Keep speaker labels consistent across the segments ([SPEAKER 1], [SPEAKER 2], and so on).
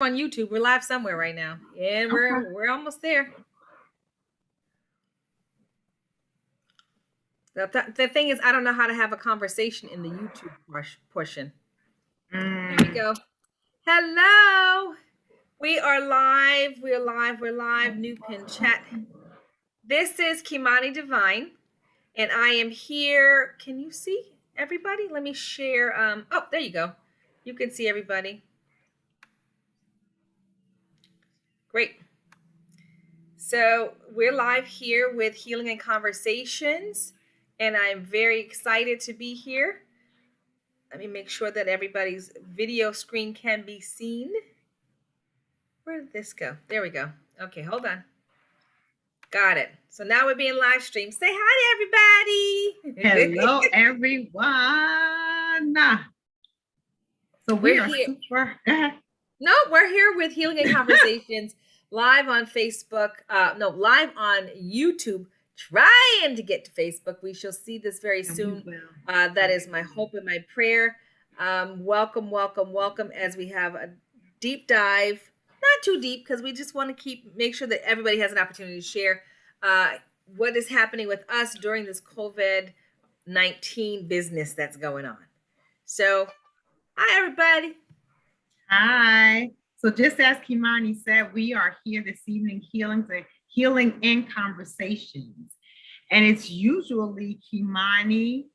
[SPEAKER 1] On YouTube. We're live somewhere right now, and
[SPEAKER 2] Okay.
[SPEAKER 1] we're almost there. The thing is, I don't know how to have a conversation in the YouTube portion. There we
[SPEAKER 2] Mm.
[SPEAKER 1] go. Hello, we are live. We're live. We're live. New pin chat. This is Kimani Divine, and I am here. Can you see everybody? Let me share. Oh, there you go. You can see everybody. Great. So we're live here with Healing and Conversations, and I'm very excited to be here. Let me make sure that everybody's video screen can be seen. Where did this go? There we go. Okay, hold on. Got it. So now we're being live streamed. Say hi to everybody.
[SPEAKER 2] Hello, everyone. So we
[SPEAKER 1] We're
[SPEAKER 2] are
[SPEAKER 1] here.
[SPEAKER 2] super. Go ahead.
[SPEAKER 1] No, we're here with Healing and Conversations live on Facebook. No, live on YouTube. Trying to get to Facebook. We shall see this very
[SPEAKER 2] And we
[SPEAKER 1] soon.
[SPEAKER 2] will.
[SPEAKER 1] That is my hope and my prayer. Welcome, welcome, welcome as we have a deep dive. Not too deep because we just want to make sure that everybody has an opportunity to share what is happening with us during this COVID-19 business that's going on. So, hi everybody.
[SPEAKER 2] Hi. So just as Kimani said, we are here this evening, healing in conversations. And it's usually Kimani,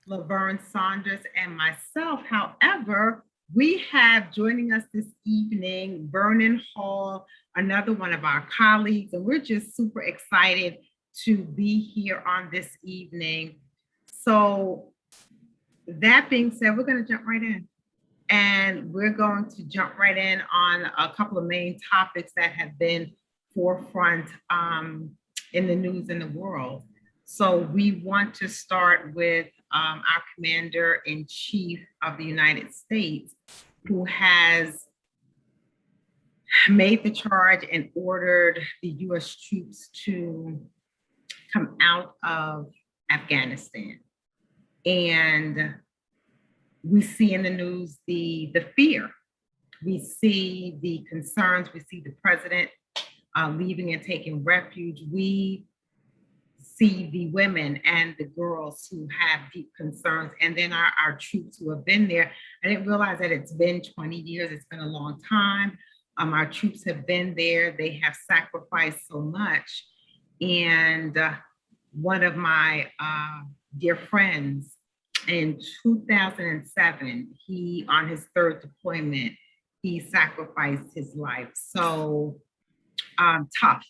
[SPEAKER 2] Laverne Saunders, and myself. However, we have joining us this evening, Vernon Hall, another one of our colleagues, and we're just super excited to be here on this evening. So that being said, we're going to jump right in. And we're going to jump right in on a couple of main topics that have been forefront in the news in the world. So we want to start with our Commander-in-Chief of the United States, who has made the charge and ordered the U.S. troops to come out of Afghanistan. And we see in the news the fear. We see the concerns. We see the president leaving and taking refuge. We see the women and the girls who have deep concerns, and then our troops who have been there. I didn't realize that it's been 20 years. It's been a long time. Our troops have been there. They have sacrificed so much. And one of my dear friends, in 2007, he, on his third deployment, he sacrificed his life. So tough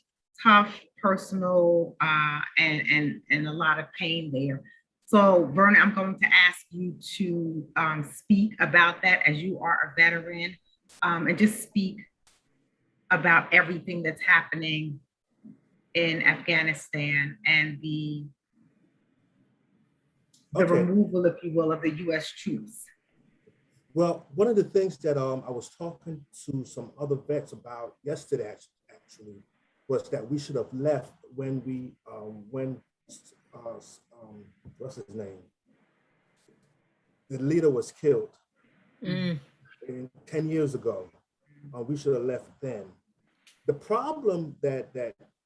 [SPEAKER 2] personal and a lot of pain there. So Vernon, I'm going to ask you to speak about that as you are a veteran, and just speak about everything that's happening in Afghanistan and the removal, if you will, of the U.S. troops.
[SPEAKER 3] Well, one of the things that I was talking to some other vets about yesterday, actually, was that we should have left when what's his name? The leader was killed 10 years ago. We should have left then. The problem that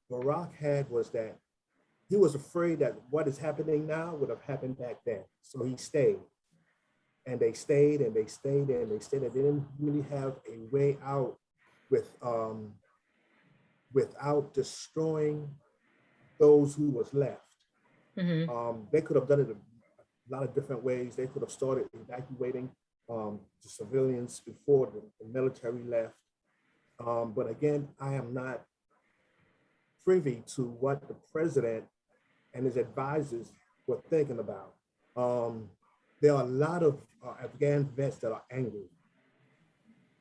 [SPEAKER 3] Barack had was that he was afraid that what is happening now would have happened back then. So he stayed. And they stayed and they stayed and they stayed. And they didn't really have a way out without destroying those who was left. Mm-hmm. They could have done it a lot of different ways. They could have started evacuating the civilians before the military left. But again, I am not privy to what the president and his advisors were thinking about. There are a lot of Afghan vets that are angry.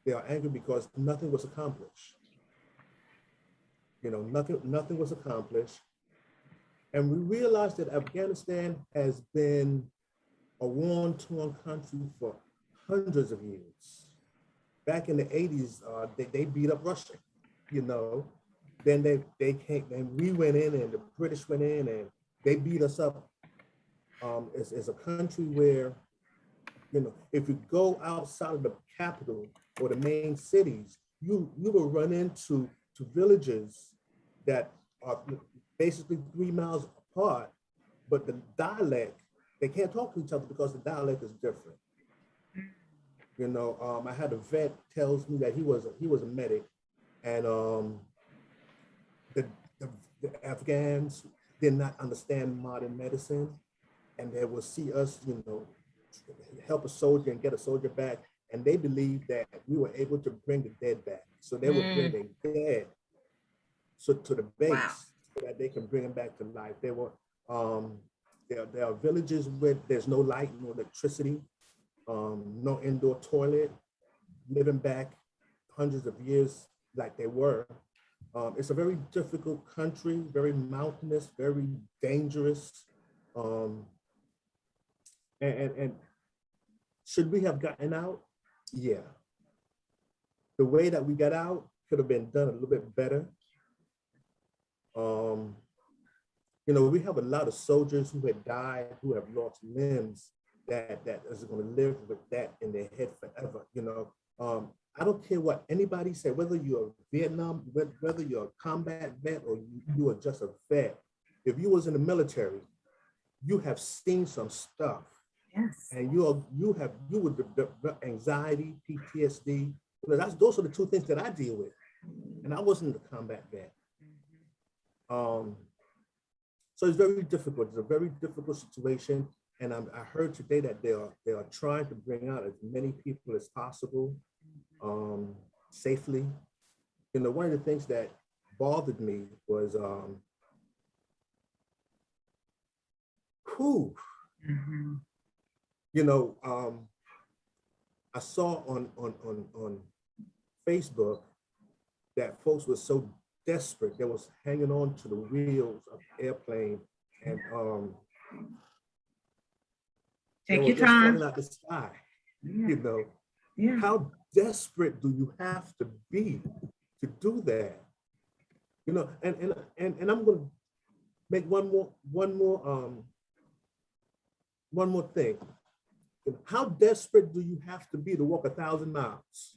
[SPEAKER 3] They are angry because nothing was accomplished. You know, nothing was accomplished. And we realized that Afghanistan has been a war-torn country for hundreds of years. Back in the 80s, they beat up Russia, you know. Then they came, and we went in, and the British went in, and they beat us up. It's a country where, you know, if you go outside of the capital or the main cities, you will run into villages that are basically 3 miles apart, but the dialect, they can't talk to each other because the dialect is different. You know, I had a vet tells me that he was a medic, and the, the the Afghans did not understand modern medicine, and they will see us, you know, help a soldier and get a soldier back, and they believed that we were able to bring the dead back. So they would bring the dead to the
[SPEAKER 1] Wow.
[SPEAKER 3] base so that they can bring them back to life. They were there are villages where there's no light, no electricity, no indoor toilet, living back hundreds of years like they were. It's a very difficult country, very mountainous, very dangerous. Um, and should we have gotten out? Yeah. The way that we got out could have been done a little bit better. Um, you know, we have a lot of soldiers who had died, who have lost limbs, that is going to live with that in their head forever. You know, I don't care what anybody said, whether you're Vietnam, whether you're a combat vet or you are just a vet. If you was in the military, you have seen some stuff.
[SPEAKER 2] Yes.
[SPEAKER 3] And you would develop anxiety, PTSD. You know, those are the two things that I deal with. And I wasn't a combat vet. So it's very difficult. It's a very difficult situation. And I heard today that they are trying to bring out as many people as possible safely. You know, one of the things that bothered me was you know, I saw on Facebook that folks were so desperate, they was hanging on to the wheels of the airplane, and
[SPEAKER 2] take
[SPEAKER 3] they
[SPEAKER 2] your
[SPEAKER 3] were just
[SPEAKER 2] time.
[SPEAKER 3] falling out the sky.
[SPEAKER 2] Yeah.
[SPEAKER 3] You know,
[SPEAKER 2] Yeah.
[SPEAKER 3] how desperate do you have to be to do that? You know, and I'm going to make one more thing. How desperate do you have to be to walk 1,000 miles?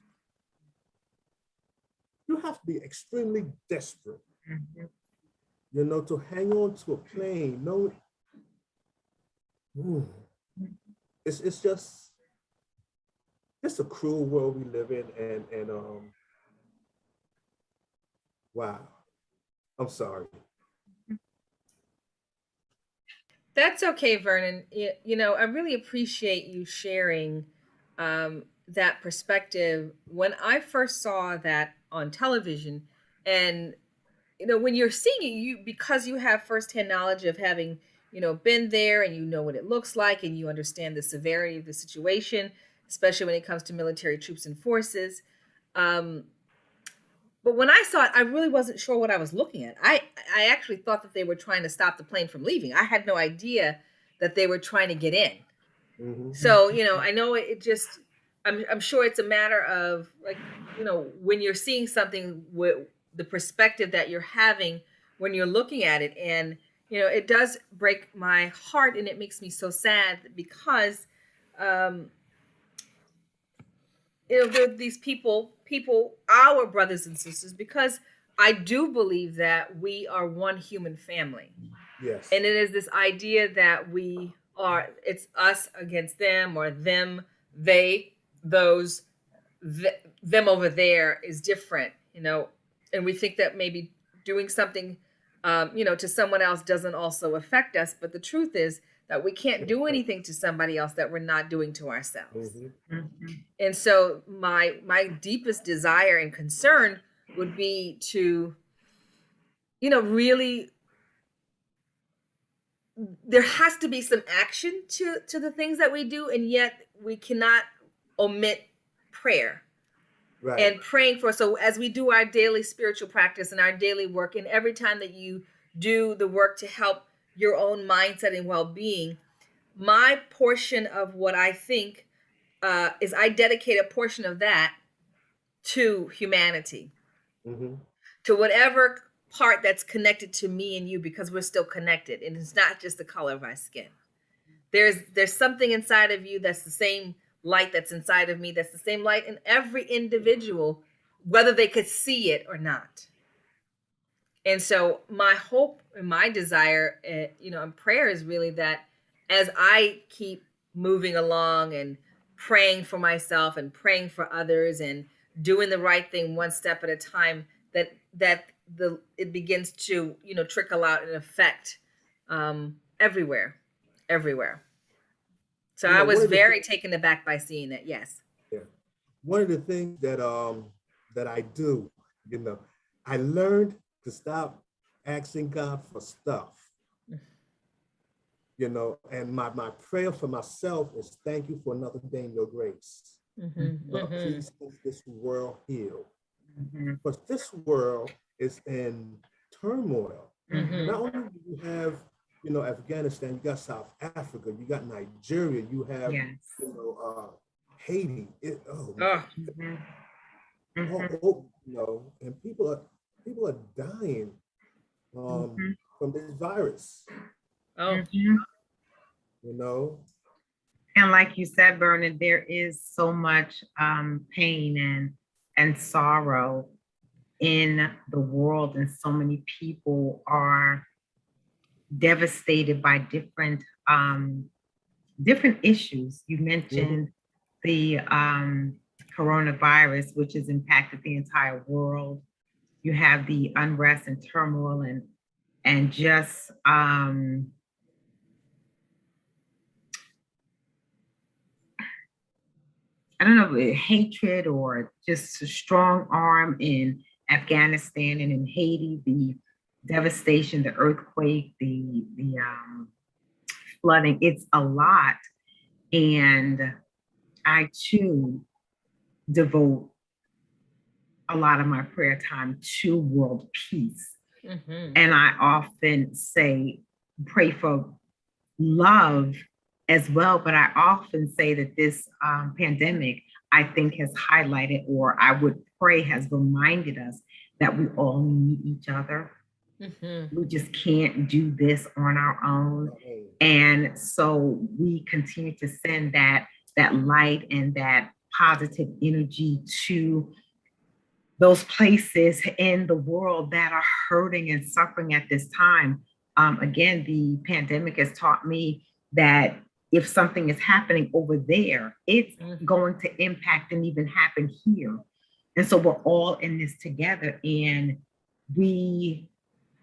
[SPEAKER 3] You have to be extremely desperate, you know, to hang on to a plane. No, it's just, it's a cruel world we live in, and wow, I'm sorry.
[SPEAKER 1] That's okay, Vernon. You know, I really appreciate you sharing that perspective. When I first saw that on television, and you know, when you're seeing it, you because you have firsthand knowledge of having been there, and you know what it looks like, and you understand the severity of the situation, especially when it comes to military troops and forces. Um, but when I saw it, I really wasn't sure what I was looking at. I actually thought that they were trying to stop the plane from leaving. I had no idea that they were trying to get in. So, I know it just I'm sure it's a matter of, like, when you're seeing something with the perspective that you're having when you're looking at it, and it does break my heart, and it makes me so sad because um there are these people, our brothers and sisters, because I do believe that we are one human family.
[SPEAKER 3] Yes.
[SPEAKER 1] And it is this idea that it's us against them, or them, they, those, them over there is different, and we think that maybe doing something, to someone else doesn't also affect us. But the truth is that we can't do anything to somebody else that we're not doing to ourselves. And so my deepest desire and concern would be to, really, there has to be some action to the things that we do, and yet we cannot omit prayer.
[SPEAKER 3] Right.
[SPEAKER 1] And praying for, so as we do our daily spiritual practice and our daily work, and every time that you do the work to help your own mindset and well-being, my portion of what I think is I dedicate a portion of that to humanity, to whatever part that's connected to me and you, because we're still connected, and it's not just the color of our skin. There's something inside of you that's the same light that's inside of me, that's the same light in every individual, whether they could see it or not. And so my hope and my desire, and prayer is really that as I keep moving along and praying for myself and praying for others and doing the right thing one step at a time, that it begins to trickle out and affect everywhere, everywhere. So I was
[SPEAKER 3] One of the
[SPEAKER 1] very taken aback by seeing that. Yes.
[SPEAKER 3] yeah, one of the things that I do, you know, I learned to stop asking God for stuff. And my prayer for myself is thank you for another day in your grace. Lord, please keep this world healed. Because this world is in turmoil. Not only do you have, Afghanistan, you got South Africa, you got Nigeria, you have, Haiti. And people are dying from this virus.
[SPEAKER 2] And like you said, Bernard, there is so much pain and sorrow in the world, and so many people are devastated by different issues. You mentioned the coronavirus, which has impacted the entire world. You have the unrest and turmoil and just I don't know, hatred or just a strong arm in Afghanistan and in Haiti, the devastation, the earthquake, the flooding. It's a lot. And I too devote a lot of my prayer time to world peace. And I often say, pray for love as well. But I often say that this pandemic, I think, has highlighted, or I would pray has reminded us that we all need each other. We just can't do this on our own. And so we continue to send that light and that positive energy to those places in the world that are hurting and suffering at this time. Again, the pandemic has taught me that if something is happening over there, it's going to impact and even happen here. And so we're all in this together, and we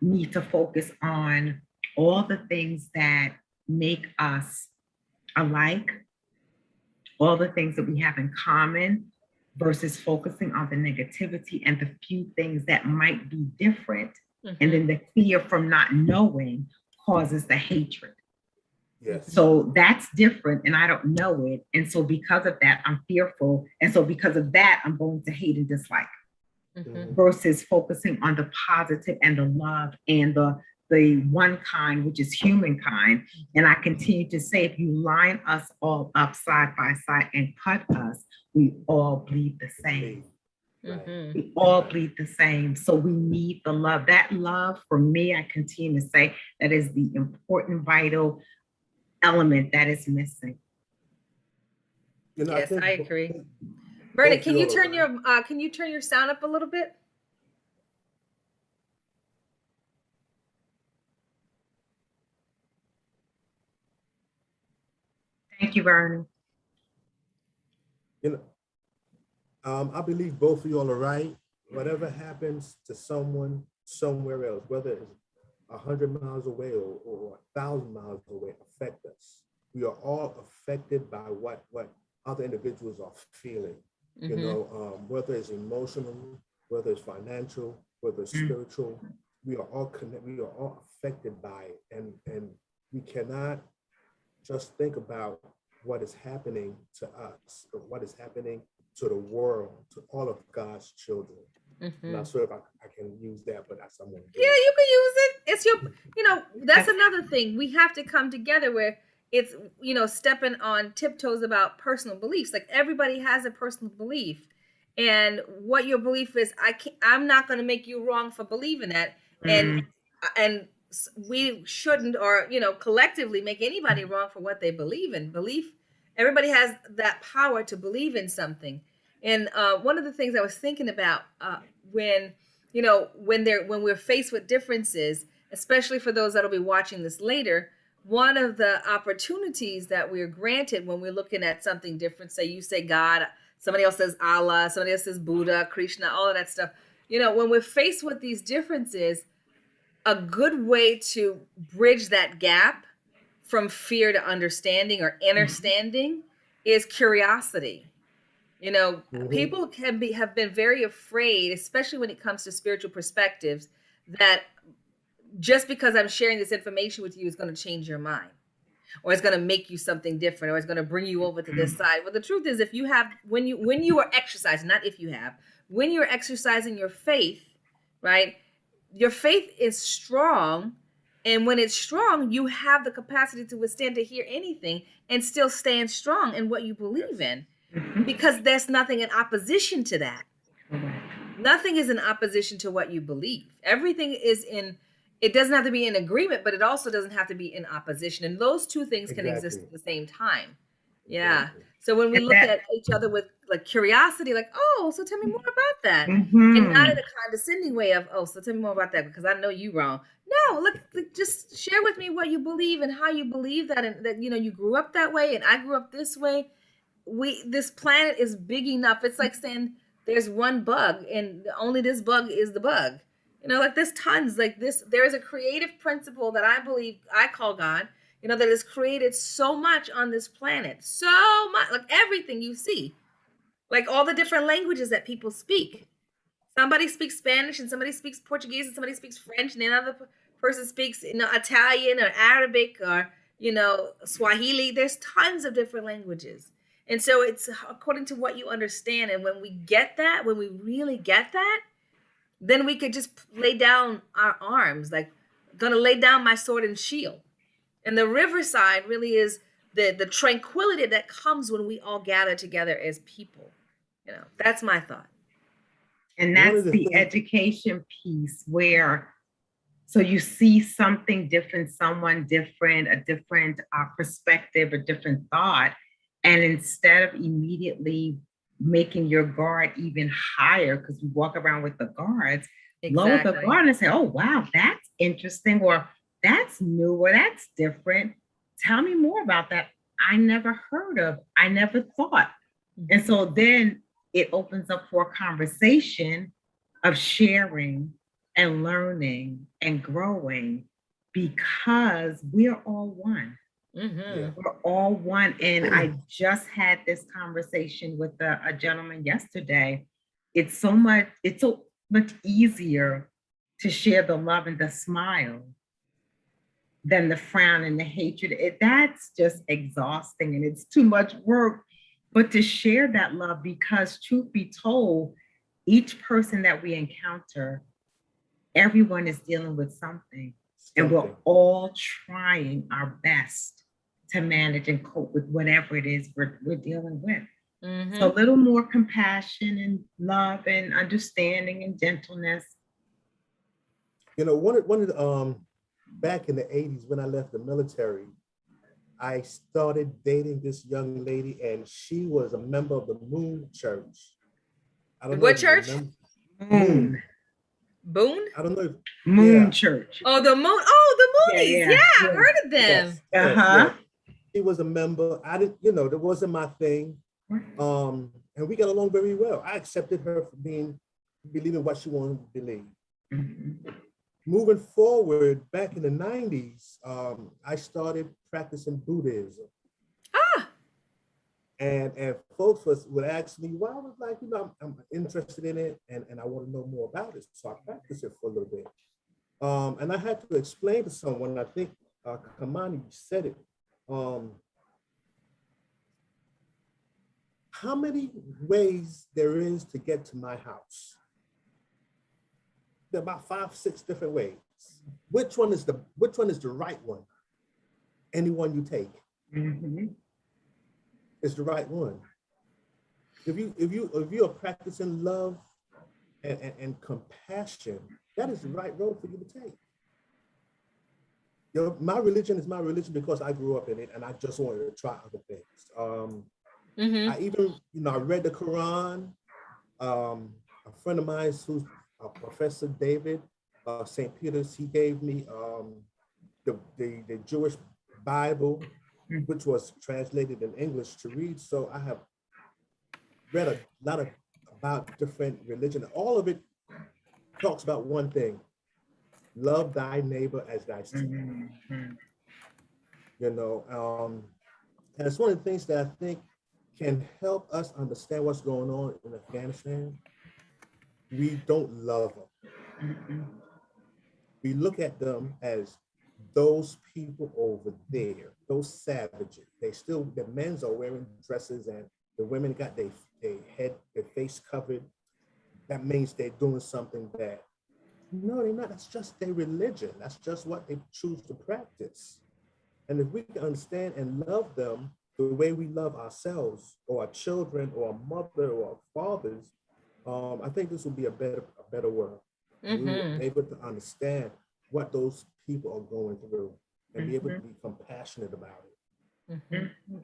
[SPEAKER 2] need to focus on all the things that make us alike, all the things that we have in common, versus focusing on the negativity and the few things that might be different. And then the fear from not knowing causes the hatred.
[SPEAKER 3] Yes.
[SPEAKER 2] So that's different, and I don't know it. And so because of that, I'm fearful. And so because of that, I'm going to hate and dislike. Versus focusing on the positive and the love and the one kind, which is humankind. And I continue to say, if you line us all up side by side and cut us, we all bleed the same. We all bleed the same. So we need the love. That love, for me, I continue to say, that is the important, vital element that is missing.
[SPEAKER 1] Yes, I agree. Bernard, can you turn your sound up a little bit?
[SPEAKER 2] Thank you, Vernon.
[SPEAKER 3] I believe both of you all are right. Whatever happens to someone somewhere else, whether it's 100 miles away or 1,000 miles away, affect us. We are all affected by what other individuals are feeling. Whether it's emotional, whether it's financial, whether it's spiritual, we are all connected. We are all affected by it, and we cannot just think about what is happening to us, but what is happening to the world, to all of God's children. I'm not sure if I can use that, but that's someone.
[SPEAKER 1] Yeah, you can use it. It's that's another thing. We have to come together where it's, stepping on tiptoes about personal beliefs. Like, everybody has a personal belief. And what your belief is, I'm not going to make you wrong for believing that. And we shouldn't, or collectively make anybody wrong for what they believe in. Everybody has that power to believe in something. And one of the things I was thinking about when when we're faced with differences, especially for those that'll be watching this later, one of the opportunities that we're granted when we're looking at something different, say you say God, somebody else says Allah, somebody else says Buddha, Krishna, all of that stuff. When we're faced with these differences, a good way to bridge that gap from fear to understanding or understanding is curiosity.
[SPEAKER 3] Mhm.
[SPEAKER 1] People have been very afraid, especially when it comes to spiritual perspectives, that just because I'm sharing this information with you is going to change your mind, or it's going to make you something different, or it's going to bring you over to this side. Well, the truth is, if you have when you are exercising, not if you have, when you're exercising your faith, right? Your faith is strong, and when it's strong, you have the capacity to withstand, to hear anything and still stand strong in what you believe
[SPEAKER 3] Yes.
[SPEAKER 1] in, because there's nothing in opposition to that. Nothing is in opposition to what you believe. Everything is in, it doesn't have to be in agreement, but it also doesn't have to be in opposition. And those two things can exist
[SPEAKER 3] Exactly.
[SPEAKER 1] at the same time. Yeah.
[SPEAKER 3] Exactly.
[SPEAKER 1] So when we
[SPEAKER 2] And
[SPEAKER 1] look
[SPEAKER 2] that,
[SPEAKER 1] at each other with like curiosity, like, oh, so tell me more about that. And not in
[SPEAKER 2] mhm.
[SPEAKER 1] a condescending way of, oh, so tell me more about that because I know you wrong. No, look, just share with me what you believe and how you believe that, and that you grew up that way and I grew up this way. This planet is big enough. It's like saying there's one bug and only this bug is the bug. Like there's tons like this. There is a creative principle that I believe, I call God, that has created so much on this planet. So much, like everything you see, like all the different languages that people speak. Somebody speaks Spanish and somebody speaks Portuguese and somebody speaks French and another person speaks Italian or Arabic or Swahili. There's tons of different languages. And so it's according to what you understand. And when we get that, when we really get that, then we could just lay down our arms, like gonna lay down my sword and shield. And the riverside really is the tranquility that comes when we all gather together as people. That's my thought.
[SPEAKER 2] And
[SPEAKER 3] One
[SPEAKER 2] that's
[SPEAKER 3] of the
[SPEAKER 2] the
[SPEAKER 3] things,
[SPEAKER 2] education piece where, so you see something different, someone different, a different perspective, a different thought. And instead of immediately making your guard even higher, because we walk around with the guards, lower the
[SPEAKER 1] Exactly.
[SPEAKER 2] guard and say, oh, wow, that's interesting, or that's new, or that's different. Tell me more about that. I never heard of, I never thought. And so then it opens up for a conversation of sharing and learning and growing, because we're all one.
[SPEAKER 1] Mm-hmm.
[SPEAKER 3] yeah.
[SPEAKER 2] We're all one. And I just had this conversation with a gentleman yesterday. It's so much easier to share the love and the smile than the frown and the hatred. That's just exhausting and it's too much work. But to share that love, because truth be told, each person that we encounter, everyone is dealing with something. And we're
[SPEAKER 3] Something.
[SPEAKER 2] all trying our best to manage and cope with whatever it is we're dealing with.
[SPEAKER 1] Mm-hmm.
[SPEAKER 2] So a little more compassion and love and understanding and gentleness.
[SPEAKER 3] One of the back in the 80s when I left the military, I started dating this young lady, and she was a member of the Moon Church. I don't know
[SPEAKER 1] What
[SPEAKER 3] if you
[SPEAKER 1] church?
[SPEAKER 3] remember
[SPEAKER 2] Moon.
[SPEAKER 3] Moon.
[SPEAKER 1] Boone?
[SPEAKER 3] I don't know if,
[SPEAKER 2] Moon
[SPEAKER 3] yeah,
[SPEAKER 2] Church.
[SPEAKER 1] Oh, the moon. Oh,
[SPEAKER 2] Yeah,
[SPEAKER 1] the Moonies.
[SPEAKER 2] yeah,
[SPEAKER 1] Yeah, I've
[SPEAKER 2] yeah.
[SPEAKER 1] heard of them.
[SPEAKER 3] yes, yes,
[SPEAKER 2] Uh-huh.
[SPEAKER 3] yes. She was a member. I didn't, that wasn't my thing. And we got along very well. I accepted her for believing what she wanted to believe.
[SPEAKER 2] Mhm.
[SPEAKER 3] Moving forward, back in the 90s, I started practicing Buddhism.
[SPEAKER 1] Ah.
[SPEAKER 3] And folks would ask me, well, I was like, I'm interested in it and I want to know more about it. So I practiced it for a little bit. And I had to explain to someone, I think Kamani said it, how many ways there is to get to my house. There are about 5, 6 different ways. Which one is the right one? Any one you take is the right one. If you are practicing love and compassion, that is the right road for you to take. My religion is my religion because I grew up in it and I just wanted to try other things.
[SPEAKER 1] Mm-hmm.
[SPEAKER 3] I even, I read the Quran. A friend of mine who's Professor David St. Peter's, he gave me the Jewish Bible, which was translated in English to read. So I have read a lot about different religion. All of it talks about one thing: love thy neighbor as thyself.
[SPEAKER 2] Mm-hmm.
[SPEAKER 3] You know, and it's one of the things that I think can help us understand what's going on in Afghanistan. We don't love them.
[SPEAKER 2] Mm-hmm.
[SPEAKER 3] We look at them as those people over there, those savages. They still, the men's are wearing dresses and the women got their head, their face covered. That means they're doing something bad. No, they're not. That's just their religion. That's just what they choose to practice. And if we can understand and love them the way we love ourselves or our children or our mother or our fathers, I think this will be a better world. And we will
[SPEAKER 1] Mm-hmm.
[SPEAKER 3] be able to understand what those people are going through and be able to
[SPEAKER 2] Mm-hmm.
[SPEAKER 3] be compassionate about it.
[SPEAKER 1] Mm-hmm.
[SPEAKER 2] Mm-hmm.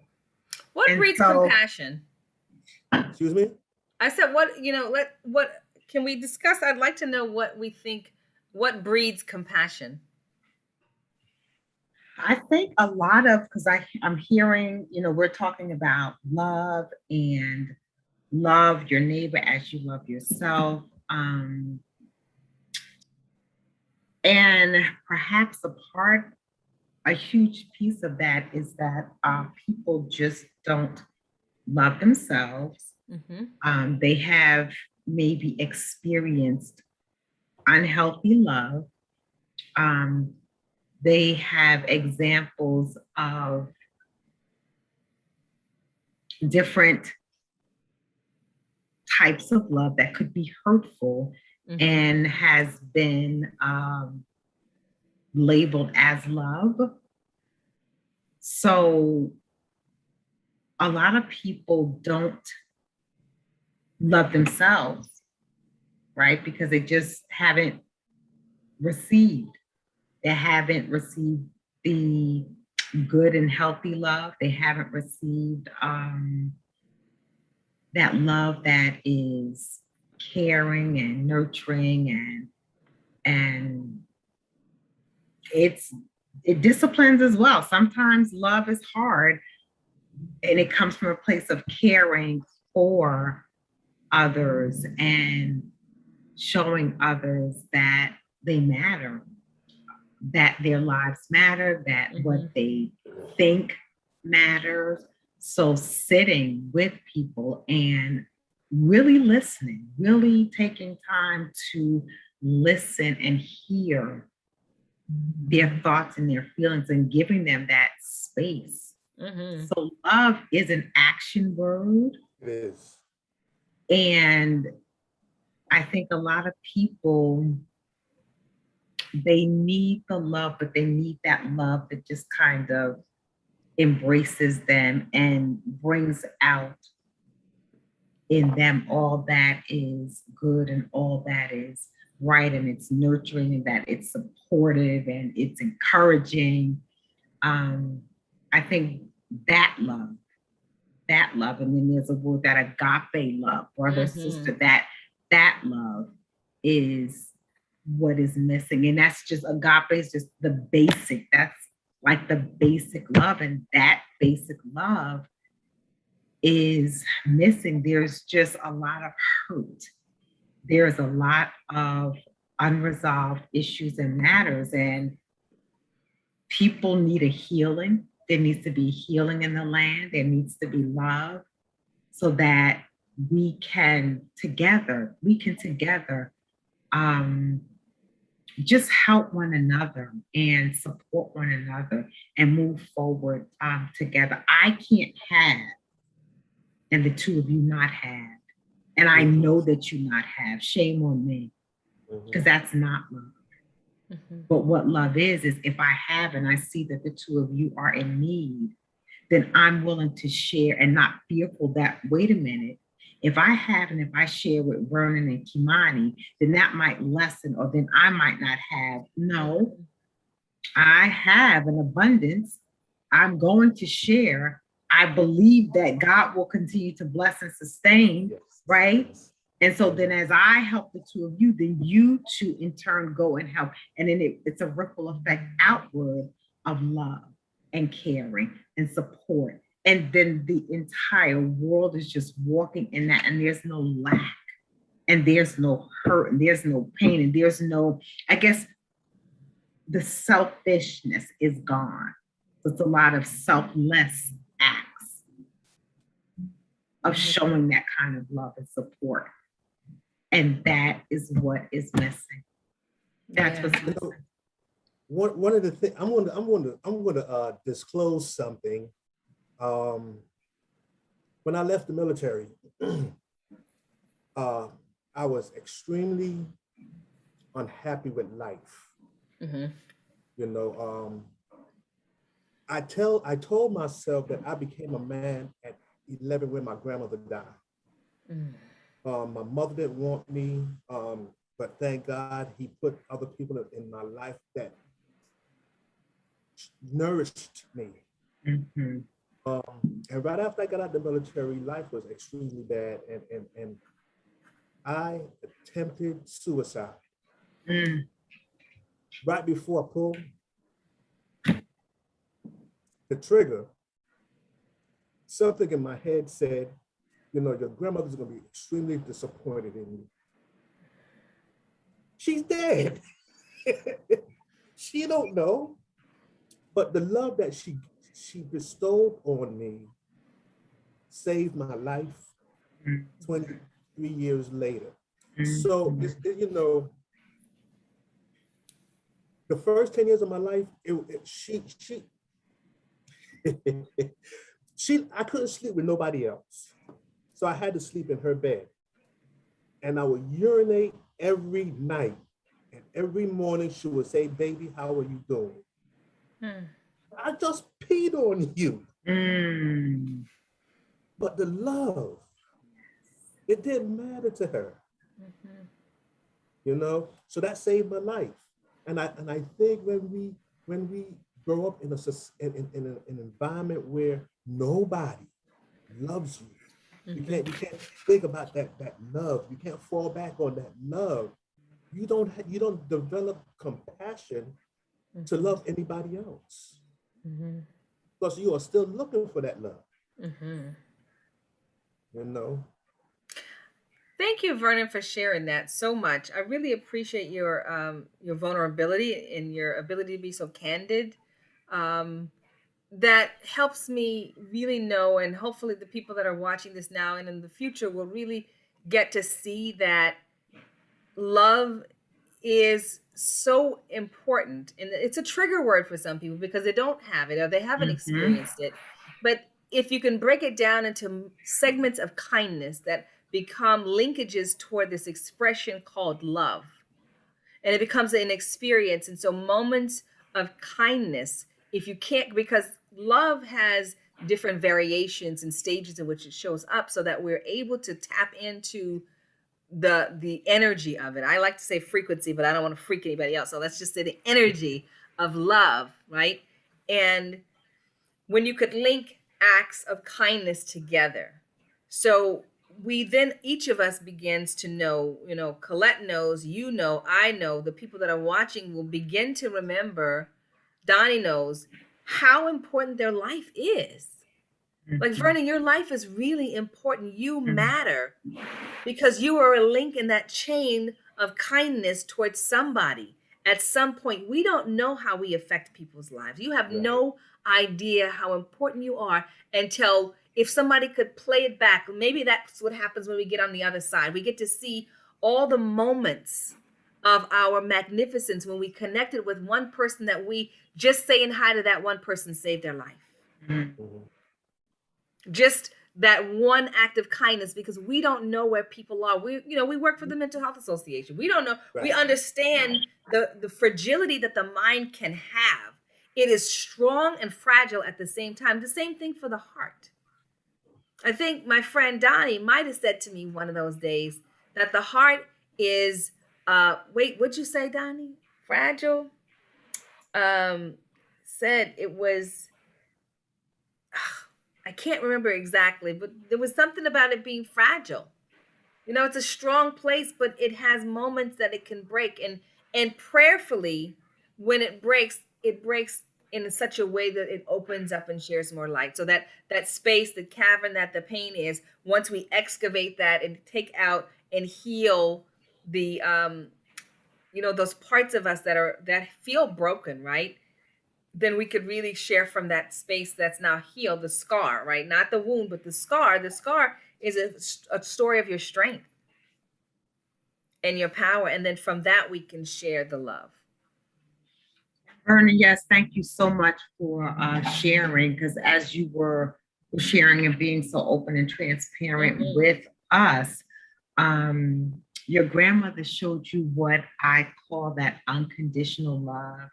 [SPEAKER 1] What
[SPEAKER 2] And
[SPEAKER 1] breeds
[SPEAKER 2] so,
[SPEAKER 1] compassion?
[SPEAKER 3] Excuse me?
[SPEAKER 1] I said, what can we discuss? I'd like to know what we think, what breeds compassion.
[SPEAKER 2] I think a lot of, because I'm hearing, we're talking about love and love your neighbor as you love yourself. And perhaps a huge piece of that is that people just don't love themselves.
[SPEAKER 1] Mm-hmm.
[SPEAKER 2] They have maybe experienced unhealthy love. Um, they have examples of different types of love that could be hurtful
[SPEAKER 1] Mm-hmm.
[SPEAKER 2] and has been labeled as love. So a lot of people don't love themselves, right? Because they just haven't received. They haven't received the good and healthy love. They haven't received that love that is caring and nurturing and it disciplines as well. Sometimes love is hard and it comes from a place of caring for others and showing others that they matter, that their lives matter, that
[SPEAKER 1] Mm-hmm.
[SPEAKER 2] what they think matters. So sitting with people and really listening, really taking time to listen and hear their thoughts and their feelings and giving them that space.
[SPEAKER 1] Mm-hmm.
[SPEAKER 2] So love is an action word.
[SPEAKER 3] It is.
[SPEAKER 2] And I think a lot of people, they need the love, but they need that love that just kind of embraces them and brings out in them all that is good and all that is right, and it's nurturing and that it's supportive and it's encouraging. I think that love, and then there's a word, that agape love, brother,
[SPEAKER 1] Mm-hmm.
[SPEAKER 2] sister, that love is what is missing. And that's just, agape is just the basic, that's like the basic love. And that basic love is missing. There's just a lot of hurt. There's a lot of unresolved issues and matters. And people need a healing. There needs to be healing in the land. There needs to be love so that we can together just help one another and support one another and move forward together. I can't have, and the two of you not have. And I know that you not have. Shame on me, because that's not love.
[SPEAKER 1] Mm-hmm.
[SPEAKER 2] But what love is if I have and I see that the two of you are in need, then I'm willing to share and not fearful that, wait a minute, if I have and if I share with Vernon and Kimani, then that might lessen, or then I might not have. No, I have an abundance. I'm going to share. I believe that God will continue to bless and sustain,
[SPEAKER 3] Yes.
[SPEAKER 2] right?
[SPEAKER 3] Yes.
[SPEAKER 2] And so then as I help the two of you, then you two in turn go and help. And then it's a ripple effect outward of love and caring and support. And then the entire world is just walking in that, and there's no lack, and there's no hurt, and there's no pain, and there's no, I guess, the selfishness is gone. It's a lot of selfless acts of showing that kind of love and support. And that is what is missing. That's what's missing.
[SPEAKER 3] One of the things I'm going to disclose something. When I left the military, I was extremely unhappy with life.
[SPEAKER 1] Mm-hmm.
[SPEAKER 3] You know, I told myself that I became a man at 11 when my grandmother died. My mother didn't want me, but thank God he put other people in my life that nourished me.
[SPEAKER 2] Mm-hmm.
[SPEAKER 3] And right after I got out of the military, life was extremely bad, and I attempted suicide. Right before I pulled the trigger, something in my head said, you know, your grandmother's going to be extremely disappointed in you. She's dead. She don't know, but the love that she bestowed on me saved my life 23 years later. So, you know, the first 10 years of my life, I couldn't sleep with nobody else. So I had to sleep in her bed. And I would urinate every night. And every morning she would say, baby, how are you doing? I just peed on you. But the love, it didn't matter to her. You know, so that saved my life. And I think when we grow up in an environment where nobody loves you, you can't think about that love. You can't fall back on that love. You don't develop compassion to love anybody else, because you are still looking for that love. You know.
[SPEAKER 1] Thank you, Vernon, for sharing that so much. I really appreciate your vulnerability and your ability to be so candid. That helps me really know, and hopefully the people that are watching this now and in the future will really get to see that love is so important. And it's a trigger word for some people because they don't have it or they haven't experienced it. But if you can break it down into segments of kindness that become linkages toward this expression called love, and it becomes an experience. And so moments of kindness, if you can't, because love has different variations and stages in which it shows up, so that we're able to tap into the energy of it. I like to say frequency, but I don't want to freak anybody out. So let's just say the energy of love, right? And when you could link acts of kindness together. So we then, each of us begins to know, you know, Colette knows, you know, I know, the people that are watching will begin to remember, Donnie knows how important their life is. Like Vernon, your life is really important. You matter because you are a link in that chain of kindness towards somebody at some point. We don't know how we affect people's lives. You have no idea how important you are until, if somebody could play it back, maybe that's what happens when we get on the other side. We get to see all the moments of our magnificence when we connected with one person that we just saying hi to that one person saved their life. Just that one act of kindness, because we don't know where people are. We work for the Mental Health Association. We don't know. We understand the fragility that the mind can have. It is strong and fragile at the same time. The same thing for the heart. I think my friend Donnie might have said to me one of those days that the heart is wait, what'd you say, Donnie? Fragile? Said it was I can't remember exactly, but there was something about it being fragile. You know, it's a strong place, but it has moments that it can break. And prayerfully, when it breaks in such a way that it opens up and shares more light. So that space, the cavern that the pain is, once we excavate that and take out and heal the those parts of us that feel broken, right? Then we could really share from that space that's now healed, the scar, right? Not the wound, but the scar. The scar is a story of your strength and your power. And then from that, we can share the love.
[SPEAKER 2] Vernon, yes, thank you so much for sharing, because as you were sharing and being so open and transparent with us, your grandmother showed you what I call that unconditional love.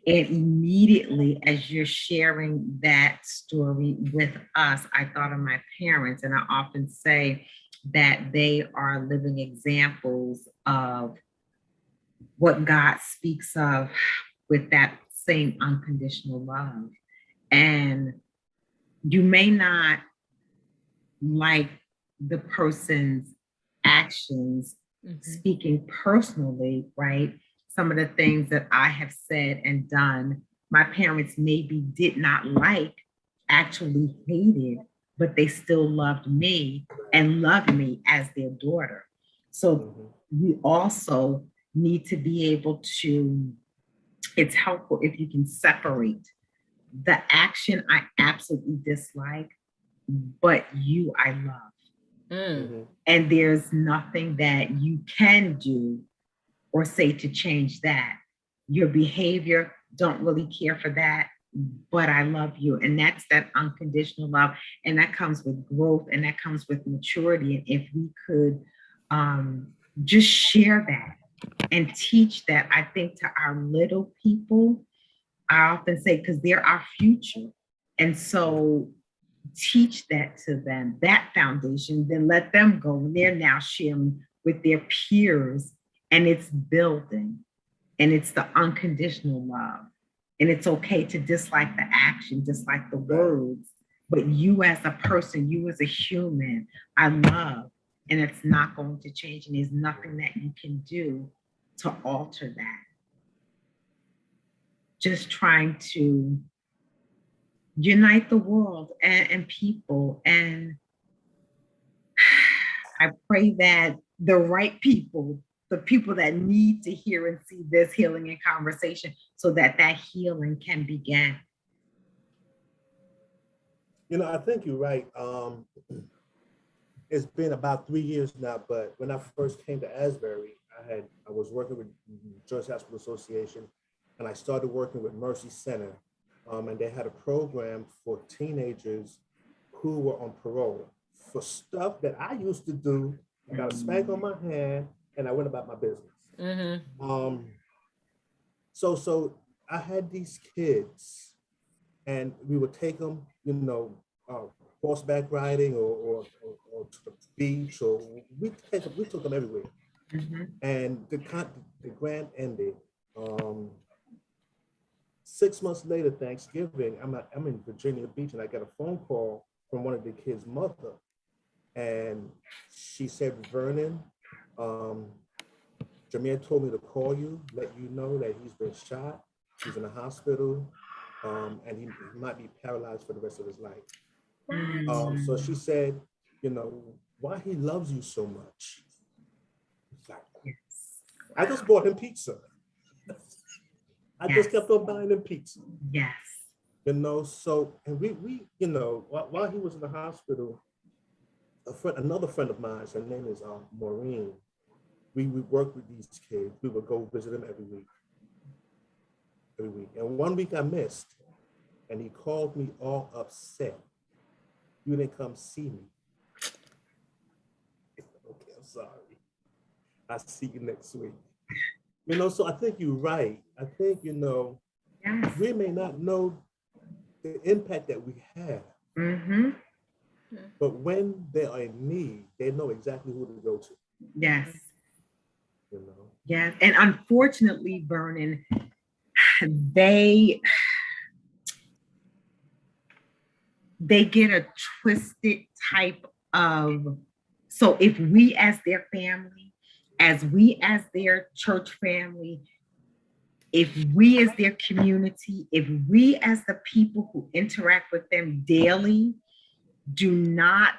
[SPEAKER 2] And immediately, as you're sharing that story with us, I thought of my parents, and I often say that they are living examples of what God speaks of with that same unconditional love. And you may not like the person's actions speaking personally, right? Some of the things that I have said and done, my parents maybe did not like, actually hated, but they still loved me and loved me as their daughter. So we also need to be able to, it's helpful if you can separate the action I absolutely dislike, but you I love. And there's nothing that you can do or say to change that. Your behavior, don't really care for that, but I love you. And that's that unconditional love. And that comes with growth, and that comes with maturity. And if we could just share that and teach that, I think, to our little people, I often say, because they're our future. And so teach that to them, that foundation, then let them go. And they're now sharing with their peers, and it's building, and it's the unconditional love. And it's okay to dislike the action, dislike the words, but you as a person, you as a human, I love, and it's not going to change. And there's nothing that you can do to alter that. Just trying to unite the world and people. And I pray that the right people, the people that need to hear and see this healing and conversation, so that that healing can begin.
[SPEAKER 3] You know, I think you're right. It's been about 3 years now, but when I first came to Asbury, I was working with Georgia Hospital Association, and I started working with Mercy Center, and they had a program for teenagers who were on parole for stuff that I used to do. I got a spank on my hand, and I went about my business. So I had these kids, and we would take them, horseback riding or to the beach, or we took them everywhere. And the grant ended. 6 months later, Thanksgiving, I'm in Virginia Beach, and I got a phone call from one of the kids' mother, and she said, "Vernon, Jameer told me to call you, let you know that he's been shot. He's in the hospital, and he might be paralyzed for the rest of his life." So she said, why he loves you so much. Like, I just bought him pizza. I just kept on buying him pizza.
[SPEAKER 2] Yes.
[SPEAKER 3] So, and we while he was in the hospital, another friend of mine, her name is Maureen, we worked with these kids. We would go visit them every week. And one week I missed, and he called me all upset. "You didn't come see me." Okay, I'm sorry. I'll see you next week. So I think you're right. I think, we may not know the impact that we have. But when they are in need, they know exactly who to go to.
[SPEAKER 2] Yes. Yes. And unfortunately, Vernon, they get a twisted type of, so if we as their family, as we as their church family, if we as their community, if we as the people who interact with them daily do not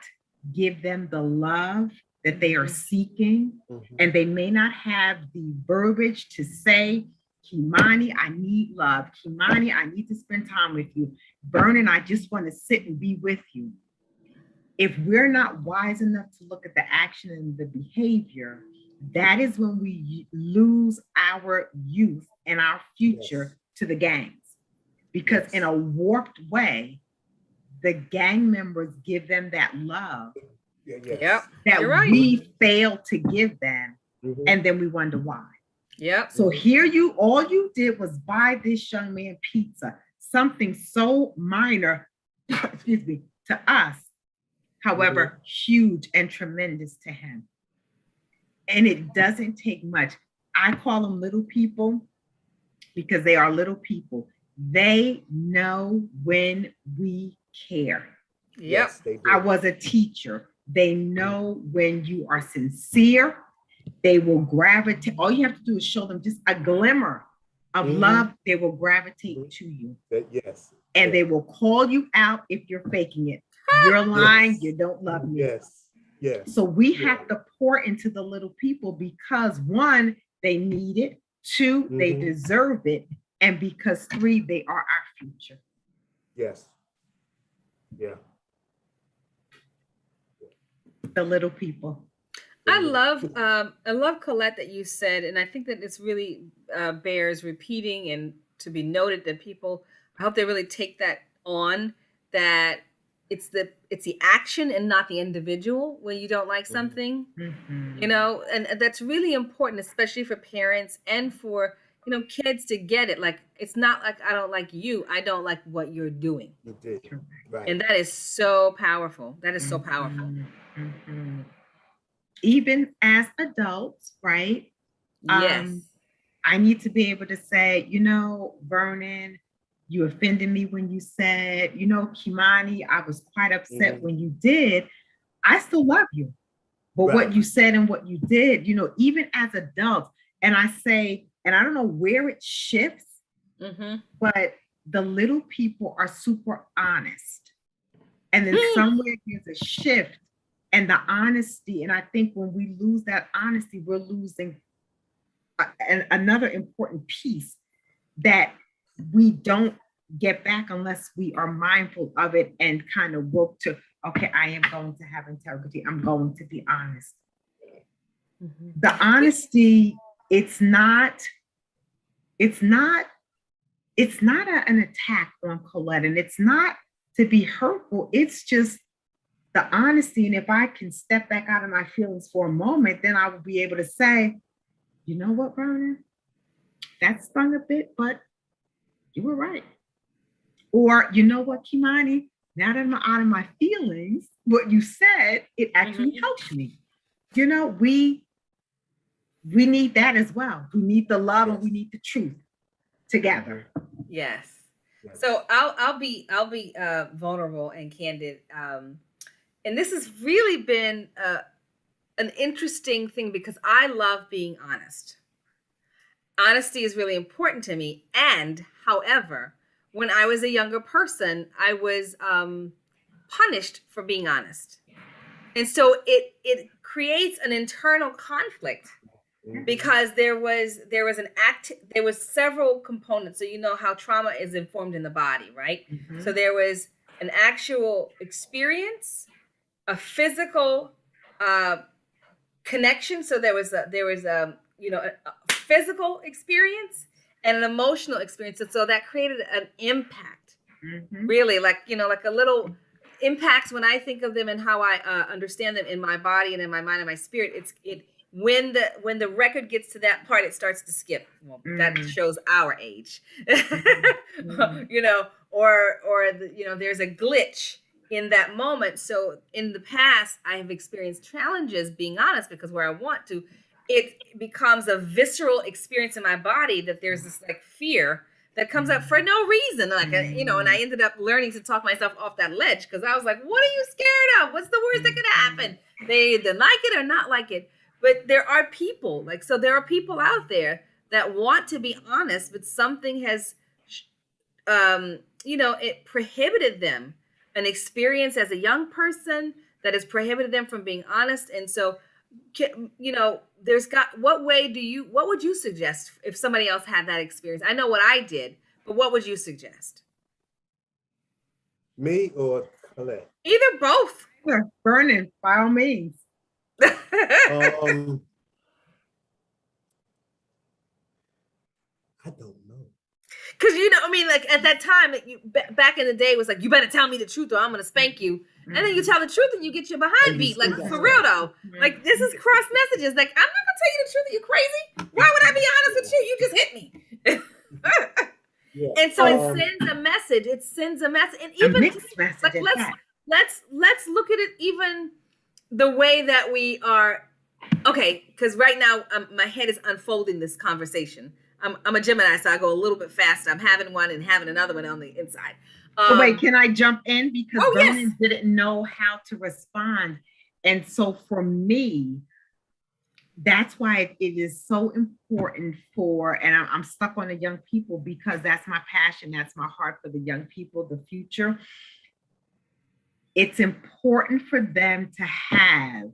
[SPEAKER 2] give them the love that they are seeking, and they may not have the verbiage to say, Kimani, I need love. Kimani, I need to spend time with you. Vernon, I just want to sit and be with you. If we're not wise enough to look at the action and the behavior, that is when we lose our youth and our future to the gangs. Because in a warped way, the gang members give them that love that we fail to give them. And then we wonder why. So here all you did was buy this young man pizza, something so minor, excuse me, to us, however, huge and tremendous to him. And it doesn't take much. I call them little people because they are little people. They know when we care.
[SPEAKER 3] Yes, they do.
[SPEAKER 2] I was a teacher. They know when you are sincere. They will gravitate. All you have to do is show them just a glimmer of love. They will gravitate to you.
[SPEAKER 3] Yes.
[SPEAKER 2] And they will call you out if you're faking it. You're lying. You don't love me.
[SPEAKER 3] Yes.
[SPEAKER 2] So we have to pour into the little people because one, they need it. Two, they deserve it. And because three, they are our future.
[SPEAKER 3] Yes. Yeah.
[SPEAKER 2] The little people.
[SPEAKER 1] I love Colette that you said, and I think that it's really bears repeating and to be noted that people, I hope they really take that on, that it's the action and not the individual when you don't like something, you know, and that's really important, especially for parents and for, you know, kids to get it. Like, it's not like I don't like you, I don't like what you're doing.
[SPEAKER 3] You did. Right.
[SPEAKER 1] And that is so powerful. That is so powerful.
[SPEAKER 2] Even as adults, right?
[SPEAKER 1] Yes.
[SPEAKER 2] I need to be able to say, you know, Vernon, you offended me when you said, you know, Kimani, I was quite upset when you did. I still love you. But what you said and what you did, you know, even as adults, and I say, and I don't know where it shifts, but the little people are super honest. And then somewhere there's a shift and the honesty. And I think when we lose that honesty, we're losing another important piece that we don't get back unless we are mindful of it and kind of work to, okay, I am going to have integrity. I'm going to be honest. The honesty, it's not an attack on Colette, and it's not to be hurtful. It's just the honesty. And if I can step back out of my feelings for a moment, then I will be able to say, you know what, Vernon, that stung a bit, but you were right. Or, you know what, Kimani, now that I'm out of my feelings, what you said, it actually helped me. You know, we need that as well. We need the love and we need the truth together.
[SPEAKER 1] Yes. So I'll be vulnerable and candid. And this has really been an interesting thing because I love being honest. Honesty is really important to me. And however, when I was a younger person, I was punished for being honest. And so it creates an internal conflict because there was several components. So you know how trauma is informed in the body, right? So there was an actual experience, a physical connection. So there was a physical experience and an emotional experience. And so that created an impact, really, like a little impacts when I think of them and how I understand them in my body and in my mind and my spirit. When the record gets to that part, it starts to skip. Well, that shows our age, there's a glitch in that moment. So in the past, I have experienced challenges being honest because where I want to, it becomes a visceral experience in my body that there's this like fear that comes up for no reason. Like, and I ended up learning to talk myself off that ledge because I was like, what are you scared of? What's the worst that could happen? They either like it or not like it. But there are people, there are people out there that want to be honest, but something has, it prohibited them, an experience as a young person that has prohibited them from being honest. And so, what would you suggest if somebody else had that experience? I know what I did, but what would you suggest?
[SPEAKER 3] Me or Colette?
[SPEAKER 1] Either, both.
[SPEAKER 2] Sure. Burning, by all means.
[SPEAKER 3] I don't know.
[SPEAKER 1] Because, at that time, back in the day, it was like, you better tell me the truth or I'm going to spank you. Mm-hmm. And then you tell the truth and you get your behind beat. Like, for real, though. Mm-hmm. Like, this is cross messages. Like, I'm not going to tell you the truth. Are you crazy? Why would I be honest with you? You just hit me. Yeah. And so it sends a message. It sends a message. And even,
[SPEAKER 2] a mixed message,
[SPEAKER 1] like, let's look at it even the way that we are. Okay, because right now, my head is unfolding this conversation. I'm a Gemini, so I go a little bit faster. I'm having one and having another one on the inside.
[SPEAKER 2] Wait, can I jump in? Because Vernon didn't know how to respond. And so for me, that's why it is so important and I'm stuck on the young people because that's my passion. That's my heart for the young people, the future. It's important for them to have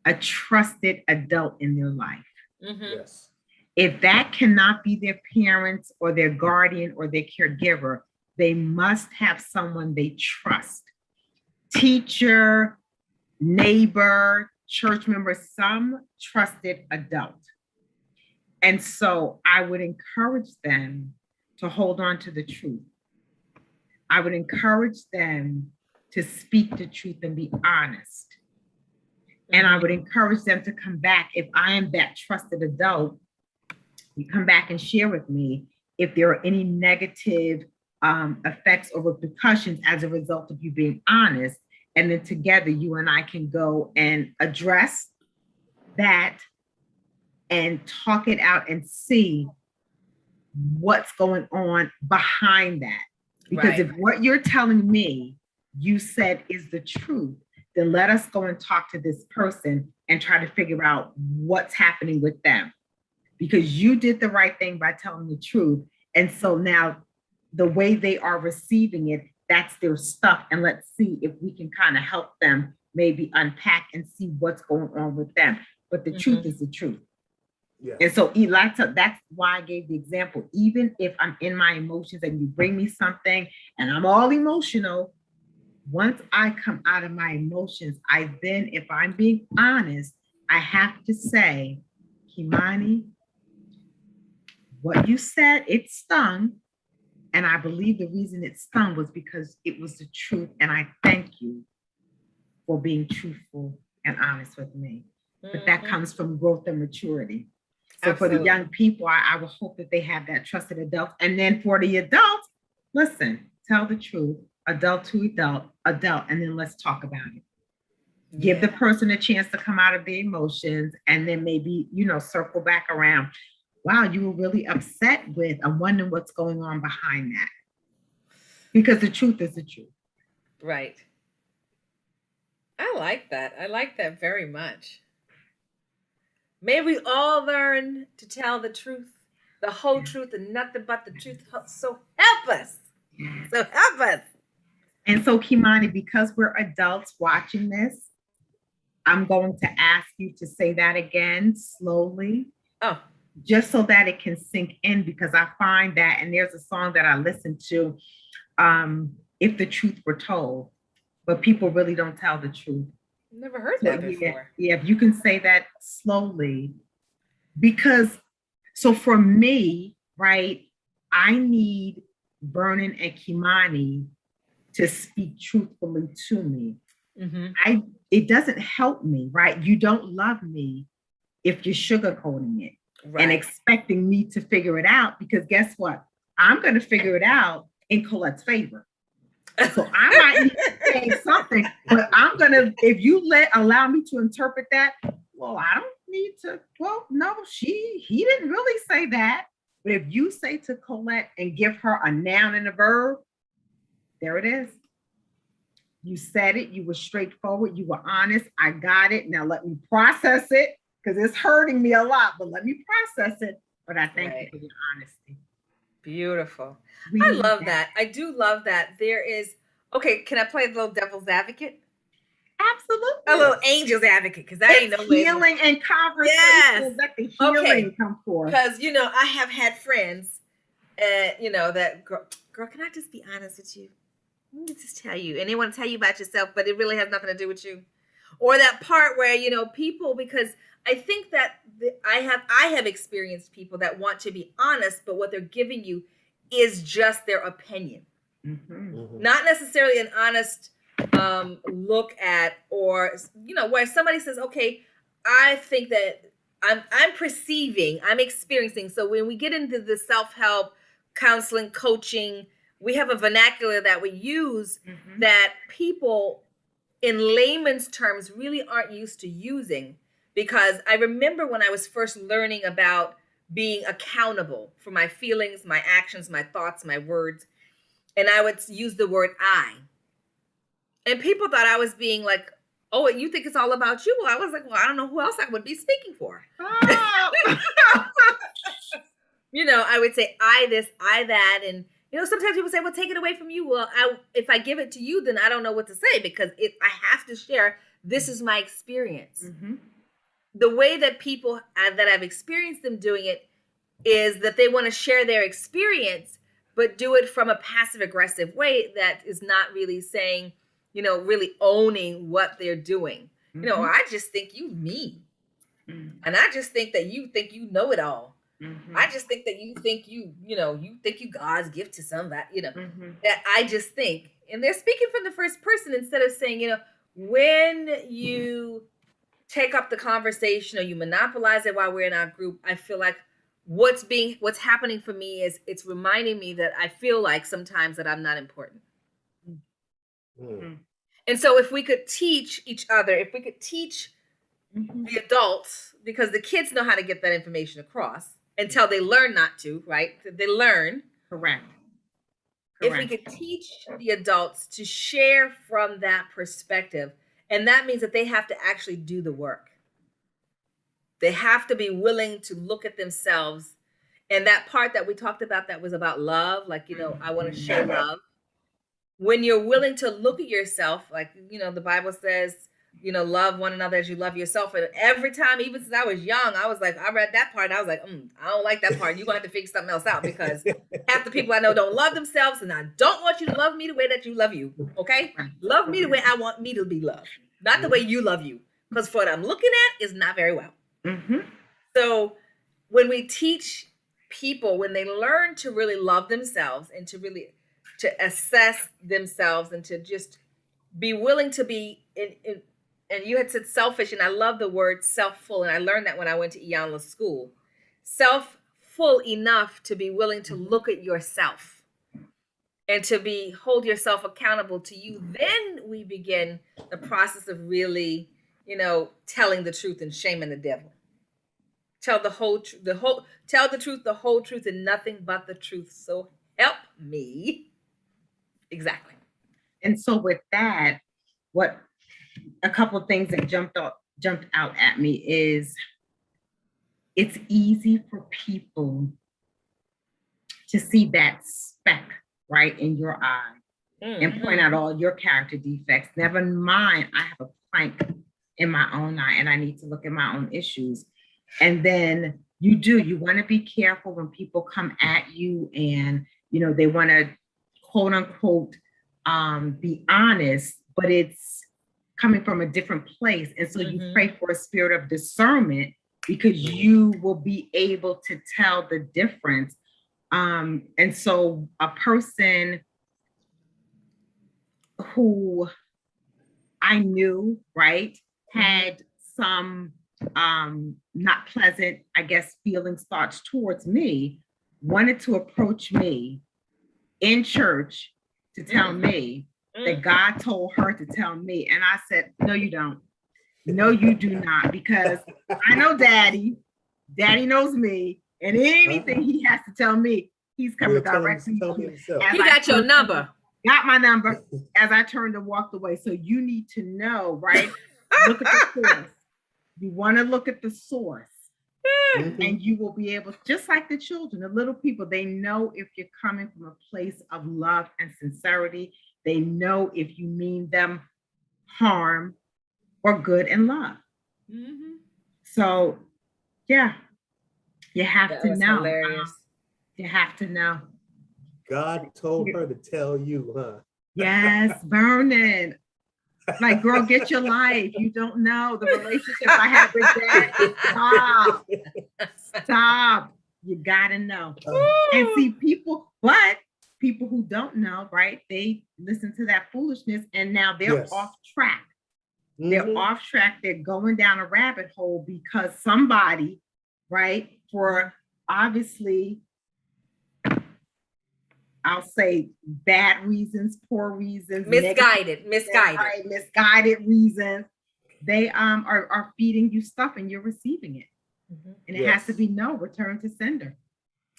[SPEAKER 2] a trusted adult in their life.
[SPEAKER 3] Mm-hmm. Yes.
[SPEAKER 2] If that cannot be their parents or their guardian or their caregiver, they must have someone they trust. Teacher, neighbor, church member, some trusted adult. And so I would encourage them to hold on to the truth. I would encourage them to speak the truth and be honest. And I would encourage them to come back. If I am that trusted adult, you come back and share with me if there are any negative effects or repercussions as a result of you being honest. And then together, you and I can go and address that and talk it out and see what's going on behind that. Because if what you're telling me, you said is the truth, then let us go and talk to this person and try to figure out what's happening with them. Because you did the right thing by telling the truth. And so now the way they are receiving it, that's their stuff. And let's see if we can kind of help them maybe unpack and see what's going on with them. But the truth is the truth. Yeah. And so that's why I gave the example. Even if I'm in my emotions and you bring me something and I'm all emotional, once I come out of my emotions, if I'm being honest, I have to say, Kimani, what you said, it stung. And I believe the reason it stung was because it was the truth. And I thank you for being truthful and honest with me. But that comes from growth and maturity. So Absolutely. For the young people, I will hope that they have that trusted adult. And then for the adults, listen, tell the truth, adult to adult, and then let's talk about it. Yeah. Give the person a chance to come out of their emotions and then maybe, circle back around. Wow, you were really upset with, I'm wondering what's going on behind that. Because the truth is the truth.
[SPEAKER 1] Right. I like that. I like that very much. May we all learn to tell the truth, the whole truth and nothing but the truth. So help us. So help us.
[SPEAKER 2] And so, Kimani, because we're adults watching this, I'm going to ask you to say that again slowly.
[SPEAKER 1] Oh.
[SPEAKER 2] Just so that it can sink in, because I find that, and there's a song that I listen to, If the Truth Were Told, but people really don't tell the truth.
[SPEAKER 1] Never heard that before.
[SPEAKER 2] Yeah, if you can say that slowly, because, so for me, right, I need Vernon and Kimani to speak truthfully to me. Mm-hmm. It doesn't help me, right? You don't love me if you're sugarcoating it. Right. And expecting me to figure it out, because guess what? I'm going to figure it out in Colette's favor. So I might need to say something, but I'm going to, if you allow me to interpret that, well, I don't need to, well, no, he didn't really say that. But if you say to Colette and give her a noun and a verb, there it is. You said it, you were straightforward, you were honest. I got it. Now let me process it because it's hurting me a lot, but let me process it. But I thank you for your honesty.
[SPEAKER 1] Beautiful.
[SPEAKER 2] We
[SPEAKER 1] I
[SPEAKER 2] need
[SPEAKER 1] love that. I do love that. There is, okay, can I play a little devil's advocate?
[SPEAKER 2] Absolutely.
[SPEAKER 1] A little angel's advocate, because I ain't no way.
[SPEAKER 2] Healing and conversation.
[SPEAKER 1] Yes.
[SPEAKER 2] Let the healing come forth.
[SPEAKER 1] Because, you know, I have had friends, you know, that girl, can I just be honest with you? Let me just tell you. And they want to tell you about yourself, but it really has nothing to do with you. Or that part where, you know, people, because I think that I have experienced people that want to be honest, but what they're giving you is just their opinion. Not necessarily an honest look at, or, you know, where somebody says, okay, I think that I'm perceiving, I'm experiencing. So when we get into the self-help, counseling, coaching, we have a vernacular that we use that people in layman's terms really aren't used to using. Because I remember when I was first learning about being accountable for my feelings, my actions, my thoughts, my words, and I would use the word I. And people thought I was being like, oh, you think it's all about you? Well, I was like, well, I don't know who else I would be speaking for. Oh. You know, I would say I this, I that. And, you know, sometimes people say, well, take it away from you. Well, if I give it to you, then I don't know what to say, because I have to share, this is my experience. The way that people that I've experienced them doing it is that they want to share their experience, but do it from a passive aggressive way that is not really saying, you know, really owning what they're doing. You know, I just think you mean. And I just think that you think you know it all. I just think that you think you think you God's gift to somebody, you know, that I just think. And they're speaking from the first person instead of saying, you know, when you take up the conversation or you monopolize it while we're in our group, I feel like what's happening for me is it's reminding me that I feel like sometimes that I'm not important. And so if we could teach each other, if we could teach the adults, because the kids know how to get that information across until they learn not to, right? They learn.
[SPEAKER 2] Correct.
[SPEAKER 1] If we could teach the adults to share from that perspective, and that means that they have to actually do the work. They have to be willing to look at themselves. And that part that we talked about that was about love, like, you know, I want to show love. When you're willing to look at yourself, like, you know, the Bible says, you know, love one another as you love yourself. And every time, even since I was young, I was like, I read that part and I was like, I don't like that part. You're going to have to figure something else out, because half the people I know don't love themselves, and I don't want you to love me the way that you love you. Okay? Love me the way I want me to be loved, not the way you love you. Because what I'm looking at is not very well. So when we teach people, when they learn to really love themselves and to assess themselves and to just be willing to be and you had said selfish, and I love the word self-full, and I learned that when I went to Iyanla school. Self-full enough to be willing to look at yourself and to hold yourself accountable to you. Then we begin the process of really, you know, telling the truth and shaming the devil. Tell the truth, the whole truth, and nothing but the truth. So help me. Exactly.
[SPEAKER 2] And so with that, a couple of things that jumped out at me is it's easy for people to see that speck right in your eye and point out all your character defects. Never mind, I have a plank in my own eye and I need to look at my own issues. And then you want to be careful when people come at you and, you know, they want to quote unquote be honest, but it's coming from a different place. And so you pray for a spirit of discernment, because you will be able to tell the difference. And so a person who I knew, right, had some not pleasant, I guess, feelings, thoughts towards me, wanted to approach me in church to tell me that God told her to tell me. And I said, no, you don't. No, you do not, because I know Daddy knows me, And anything he has to tell me, he's coming directly
[SPEAKER 3] tell
[SPEAKER 2] to
[SPEAKER 3] me
[SPEAKER 2] me.
[SPEAKER 3] himself.
[SPEAKER 1] He got your number.
[SPEAKER 2] Got my number as I turned and walked away. So you need to know, right? Look at the source. You want to look at the source. And you will be able, just like the children, the little people, they know if you're coming from a place of love and sincerity. They know if you mean them harm or good and love. So, yeah, you have to know.
[SPEAKER 1] Hilarious.
[SPEAKER 2] You have to know.
[SPEAKER 3] God told her to tell you, huh?
[SPEAKER 2] Yes, Vernon. Like, girl, get your life. You don't know the relationship I had with Dad. Stop. You gotta know. And see, people who don't know, right? They listen to that foolishness and now they're off track. They're off track. They're going down a rabbit hole because somebody, right, for obviously, I'll say bad reasons, poor reasons,
[SPEAKER 1] misguided
[SPEAKER 2] reasons. They are feeding you stuff and you're receiving it. And it has to be return to sender.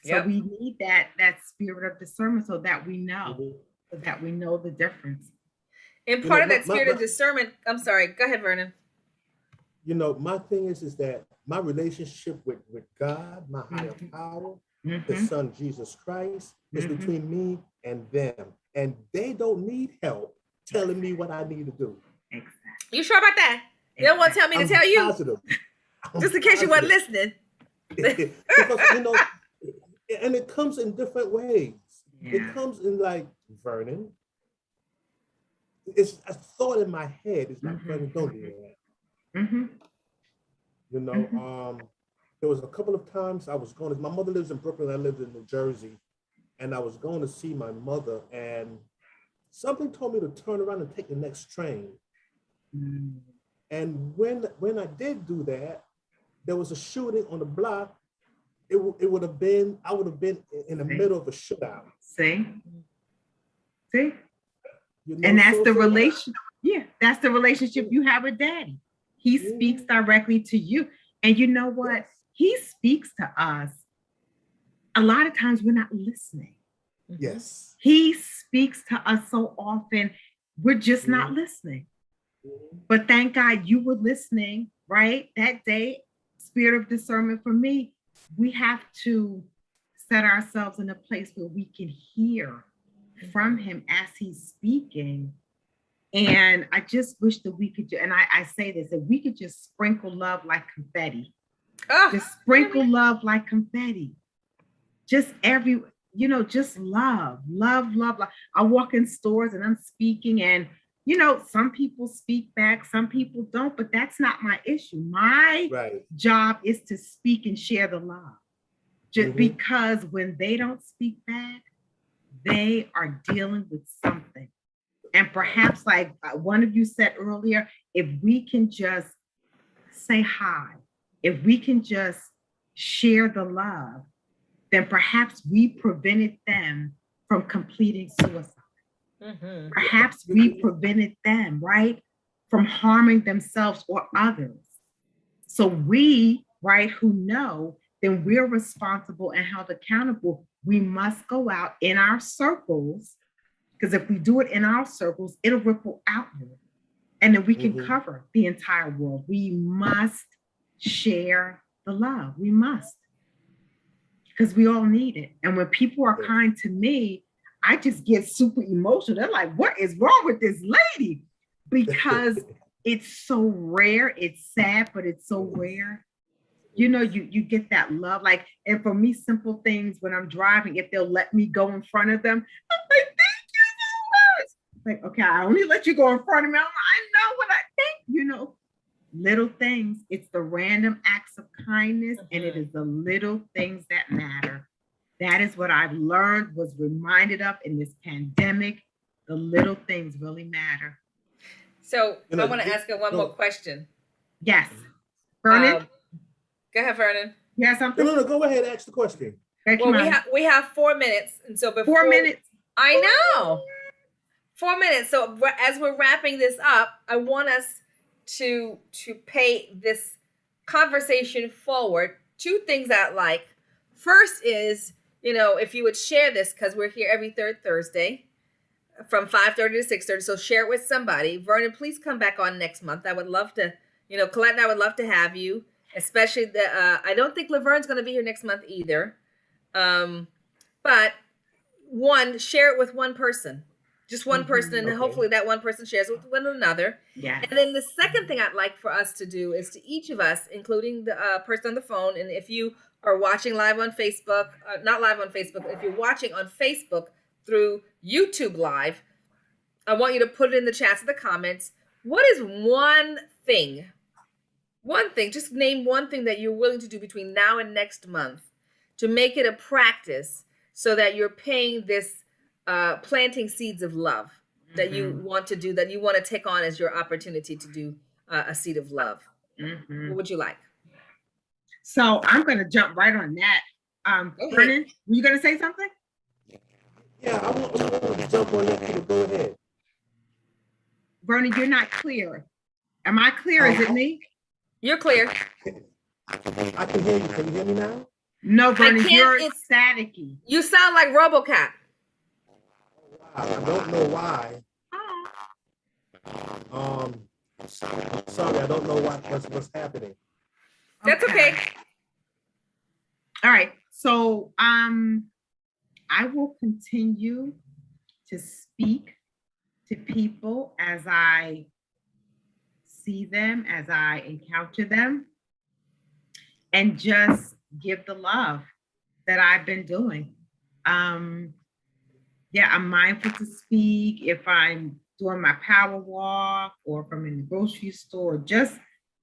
[SPEAKER 2] So we need that spirit of discernment so that we know, the difference.
[SPEAKER 1] And part of that spirit of discernment, I'm sorry, go ahead, Vernon.
[SPEAKER 3] My thing is that my relationship with God, my higher power, His Son Jesus Christ, is between me and them. And they don't need help telling me what I need to do.
[SPEAKER 2] Exactly.
[SPEAKER 1] You sure about that? You don't want to tell me to tell you?
[SPEAKER 3] Positive.
[SPEAKER 1] Just in case you weren't listening.
[SPEAKER 3] Because, and it comes in different ways. It comes in like, Vernon, it's a thought in my head. It's like, Vernon, don't do that. There was a couple of times I was going to, my mother lives in Brooklyn, I lived in New Jersey, and I was going to see my mother, and something told me to turn around and take the next train. And when I did do that, there was a shooting on the block. I would have been in the middle of a shootout.
[SPEAKER 2] See? And that's the relationship. Yeah, that's the relationship you have with Daddy. He speaks directly to you. And you know what? He speaks to us. A lot of times we're not listening.
[SPEAKER 3] Yes.
[SPEAKER 2] He speaks to us so often, we're just not listening. But thank God you were listening, right? That day, spirit of discernment for me, we have to set ourselves in a place where we can hear from him as he's speaking. And I just wish that we could, and I say this, that we could just sprinkle love like confetti. Just sprinkle love like confetti. Just just love. I walk in stores and I'm speaking and, some people speak back, some people don't, but that's not my issue. My job is to speak and share the love. Just because when they don't speak back, they are dealing with something. And perhaps like one of you said earlier, if we can just say hi, if we can just share the love, then perhaps we prevented them from completing suicide. Perhaps we prevented them, right, from harming themselves or others. So we, right, who know, then we're responsible and held accountable. We must go out in our circles, because if we do it in our circles, it'll ripple outward. And then we can cover the entire world. We must share the love. We must. Because we all need it. And when people are kind to me, I just get super emotional. They're like, what is wrong with this lady? Because it's so rare. It's sad, but it's so rare. You get that love. Like, and for me, simple things when I'm driving, if they'll let me go in front of them, I'm like, thank you so much. Like, okay, I only let you go in front of me. I know what I think, little things. It's the random acts of kindness, and it is the little things that matter. That is what I've learned, was reminded of in this pandemic. The little things really matter.
[SPEAKER 1] So I want to ask you one more question.
[SPEAKER 2] Yes. Vernon?
[SPEAKER 1] Go ahead, Vernon.
[SPEAKER 2] You have something?
[SPEAKER 3] No, go ahead, ask the question.
[SPEAKER 1] Well, we have 4 minutes. And so before
[SPEAKER 2] 4 minutes.
[SPEAKER 1] I know. 4 minutes. So as we're wrapping this up, I want us to pay this conversation forward. 2 things I'd like first is, if you would share this, because we're here every third Thursday from 5:30 to 6:30. So share it with somebody. Vernon, please come back on next month. I would love to, Colette and I would love to have you, especially I don't think Laverne's going to be here next month either. But share it with one person, just one person, and hopefully that one person shares with one another.
[SPEAKER 2] Yeah.
[SPEAKER 1] And then the second thing I'd like for us to do is to each of us, including the person on the phone, and if you are watching live on Facebook, not live on Facebook, if you're watching on Facebook through YouTube Live, I want you to put it in the chats or the comments. What is one thing, just name one thing that you're willing to do between now and next month to make it a practice so that you're paying this planting seeds of love that you want to do, that you want to take on as your opportunity to do a seed of love. What would you like?
[SPEAKER 2] So I'm going to jump right on that. Vernon, were you going to say something?
[SPEAKER 3] Yeah, I want to jump on that. Go ahead.
[SPEAKER 2] Vernon, you're not clear. Am I clear? Is it me?
[SPEAKER 1] You're clear.
[SPEAKER 3] I can hear you. Can you hear me now?
[SPEAKER 2] No, Vernon, you're staticky.
[SPEAKER 1] You sound like RoboCat.
[SPEAKER 3] I don't know why. Sorry, I don't know what's happening.
[SPEAKER 1] That's okay.
[SPEAKER 2] All right. So I will continue to speak to people as I see them, as I encounter them, and just give the love that I've been doing. Yeah, I'm mindful to speak if I'm doing my power walk or if I'm in the grocery store, just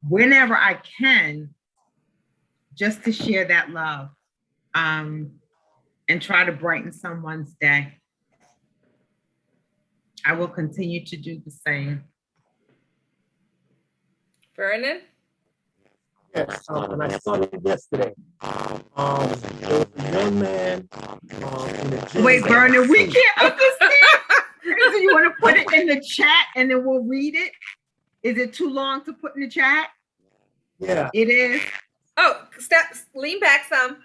[SPEAKER 2] whenever I can, just to share that love and try to brighten someone's day. I will continue to do the same.
[SPEAKER 1] Vernon?
[SPEAKER 3] Yes, and I saw it yesterday. There was a young man in the gym.
[SPEAKER 2] Wait, Vernon, we can't understand. So you want to put it in the chat and then we'll read it? Is it too long to put in the chat?
[SPEAKER 3] Yeah.
[SPEAKER 2] It is.
[SPEAKER 1] Oh, lean back some.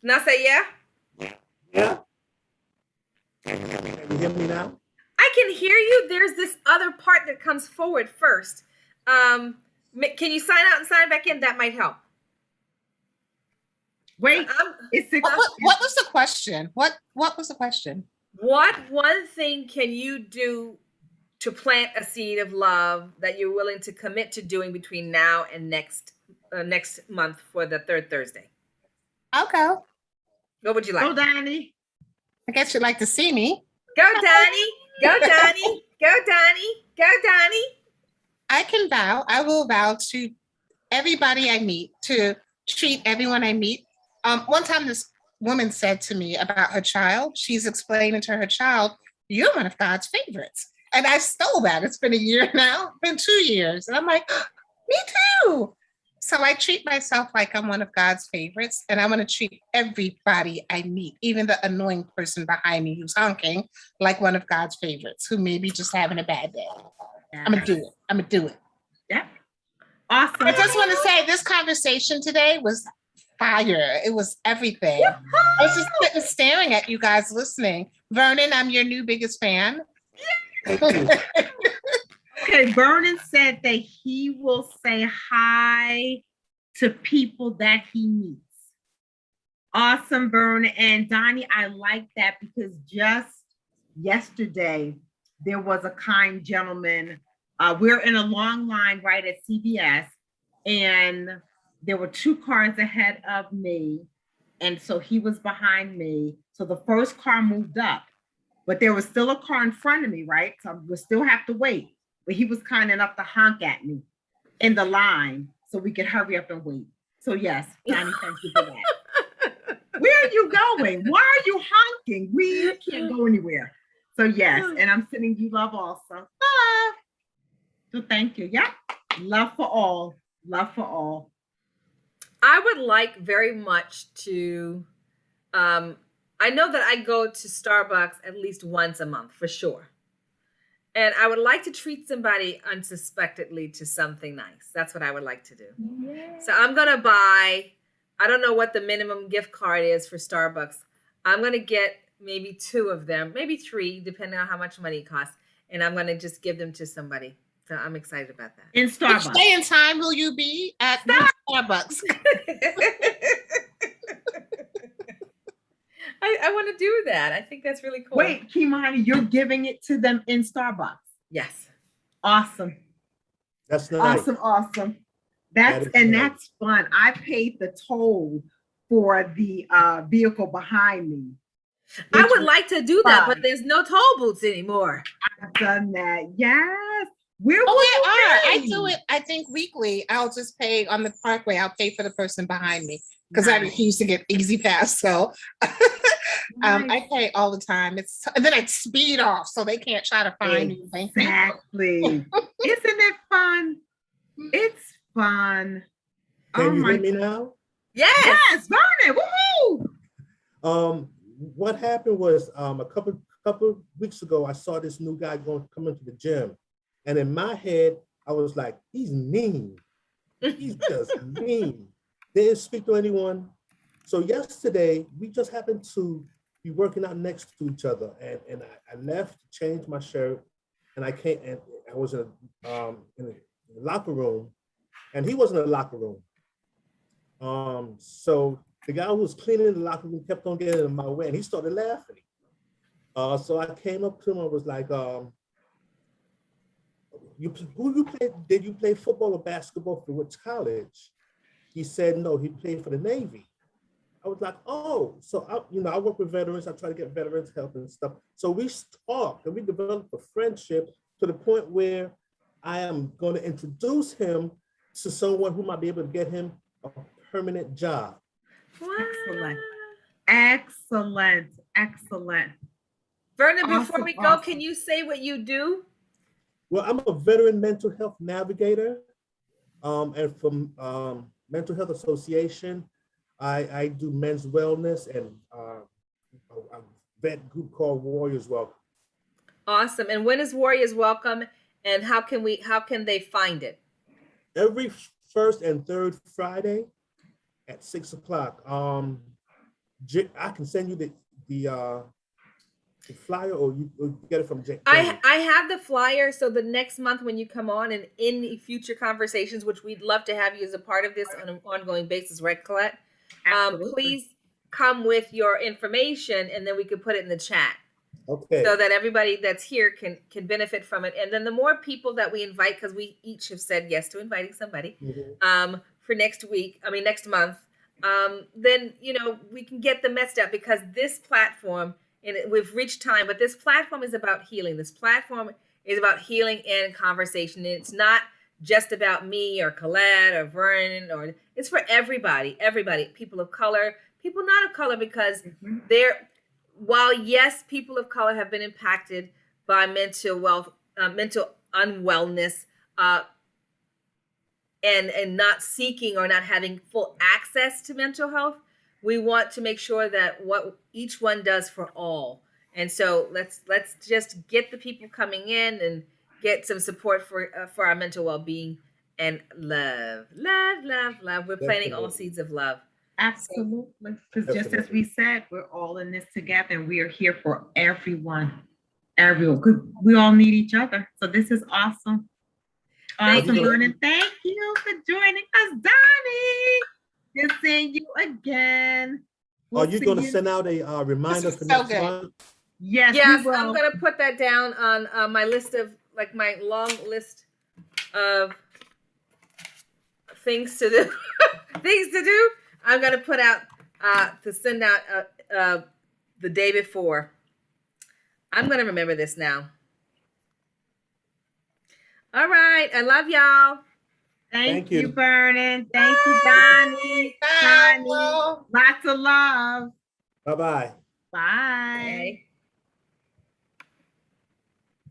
[SPEAKER 1] Now say yeah.
[SPEAKER 3] Yeah. Can you hear me now?
[SPEAKER 1] I can hear you. There's this other part that comes forward first. Can you sign out and sign back in? That might help.
[SPEAKER 2] Wait,
[SPEAKER 4] what was the question? What was the question?
[SPEAKER 1] What one thing can you do to plant a seed of love that you're willing to commit to doing between now and next month for the third Thursday?
[SPEAKER 4] I'll go.
[SPEAKER 1] What would you like?
[SPEAKER 2] Go, Donnie.
[SPEAKER 4] I guess you'd like to see me.
[SPEAKER 1] Go, Donnie. Go, Donnie. Go, Donnie. Go, Donnie.
[SPEAKER 4] I will vow to everybody I meet to treat everyone I meet. One time this woman said to me about her child, she's explaining to her child, you're one of God's favorites. And I stole that. It's been a year now, been 2 years. And I'm like, me too. So I treat myself like I'm one of God's favorites, and I want to treat everybody I meet, even the annoying person behind me who's honking, like one of God's favorites who may be just having a bad day. I'm going to do it.
[SPEAKER 2] Yeah. Awesome.
[SPEAKER 4] I just want to say this conversation today was fire. It was everything. I was just sitting staring at you guys listening. Vernon, I'm your new biggest fan.
[SPEAKER 2] Okay, Vernon said that he will say hi to people that he meets. Awesome, Vernon. And Donnie, I like that because just yesterday, there was a kind gentleman. We're in a long line right at CVS, and there were 2 cars ahead of me. And so he was behind me. So the first car moved up, but there was still a car in front of me, right? So we still have to wait. But he was kind enough to honk at me in the line so we could hurry up and wait. So yes, Donnie, thank you for that. Where are you going? Why are you honking? We can't go anywhere. So yes, and I'm sending you love also. So thank you. Yeah, love for all. Love for all.
[SPEAKER 1] I would like very much to, I know that I go to Starbucks at least once a month for sure. And I would like to treat somebody unsuspectedly to something nice. That's what I would like to do. Yeah. So I'm going to buy I don't know what the minimum gift card is for Starbucks. I'm going to get maybe 2 of them, maybe 3, depending on how much money it costs. And I'm going to just give them to somebody. So I'm excited about that.
[SPEAKER 2] In
[SPEAKER 4] Which
[SPEAKER 2] Starbucks.
[SPEAKER 4] day and time will you be at Starbucks?
[SPEAKER 1] I want to do that. I think that's really cool.
[SPEAKER 2] Wait, Kimani, you're giving it to them in Starbucks.
[SPEAKER 1] Yes.
[SPEAKER 2] Awesome.
[SPEAKER 3] That's nice.
[SPEAKER 2] Awesome. That's fun. I paid the toll for the vehicle behind me.
[SPEAKER 1] I would like to do that, but there's no toll booths anymore.
[SPEAKER 2] I've done that. Yes. Where
[SPEAKER 4] Oh,
[SPEAKER 2] will you
[SPEAKER 4] I
[SPEAKER 2] be?
[SPEAKER 4] do it, I think weekly. I'll just pay on the Parkway. I'll pay for the person behind me because I refuse to get Easy Pass. So I pay all the time. And then I speed off so they can't try to find me.
[SPEAKER 2] Exactly. Isn't it fun? It's fun.
[SPEAKER 3] Can you hear me now?
[SPEAKER 1] Yes.
[SPEAKER 2] Vernon. Woohoo!
[SPEAKER 3] What happened was a couple weeks ago, I saw this new guy come into the gym, and in my head, I was like, he's mean. He's just mean. Didn't speak to anyone. So yesterday, we just happened to be working out next to each other, and I left to change my shirt, and I came, and I was in a locker room, and he was in the locker room. So the guy who was cleaning the locker room kept on getting in my way, and he started laughing. So I came up to him and was like, did you play football or basketball for which college? He said, no, he played for the Navy. I was like, oh, so I work with veterans. I try to get veterans help and stuff. So we talked and we developed a friendship to the point where I am going to introduce him to someone who might be able to get him a permanent job.
[SPEAKER 2] Excellent.
[SPEAKER 1] Vernon, before we go, can you say what you do?
[SPEAKER 3] Well, I'm a veteran mental health navigator, and from Mental Health Association, I do men's wellness and a vet group called Warriors Welcome.
[SPEAKER 1] Awesome. And when is Warriors Welcome, and how can they find it?
[SPEAKER 3] Every first and third Friday at 6 o'clock. I can send you the flyer, or you get it from Jay.
[SPEAKER 1] I have the flyer, so the next month when you come on and in future conversations, which we'd love to have you as a part of this on an ongoing basis, right, Colette? Please come with your information, and then we can put it in the chat.
[SPEAKER 3] Okay.
[SPEAKER 1] So that everybody that's here can benefit from it. And then the more people that we invite, because we each have said yes to inviting somebody for next month, then we can get the message out, because this platform, and we've reached time, but this platform is about healing. This platform is about healing and conversation. And it's not just about me or Colette or Vernon, or it's for everybody, people of color, people not of color, because while yes, people of color have been impacted by mental unwellness, and not seeking or not having full access to mental health, we want to make sure that what each one does for all. And so let's just get the people coming in and get some support for our mental well-being and love. We're planting all seeds of love.
[SPEAKER 2] Absolutely. Because just as we said, we're all in this together, and we are here for everyone. Because we all need each other. So this is awesome. Awesome, Vernon. Thank you for joining us, Donnie. Good seeing you again.
[SPEAKER 3] Are you going to send out a reminder for next month?
[SPEAKER 2] Yes,
[SPEAKER 1] I'm going to put that down on my list of, like, my long list of things to do. I'm going to put out to send out the day before. I'm going to remember this now. All right. I love y'all.
[SPEAKER 2] Thank you, Vernon. Thank you, Donnie. Lots of love.
[SPEAKER 3] Bye-bye.
[SPEAKER 2] Bye.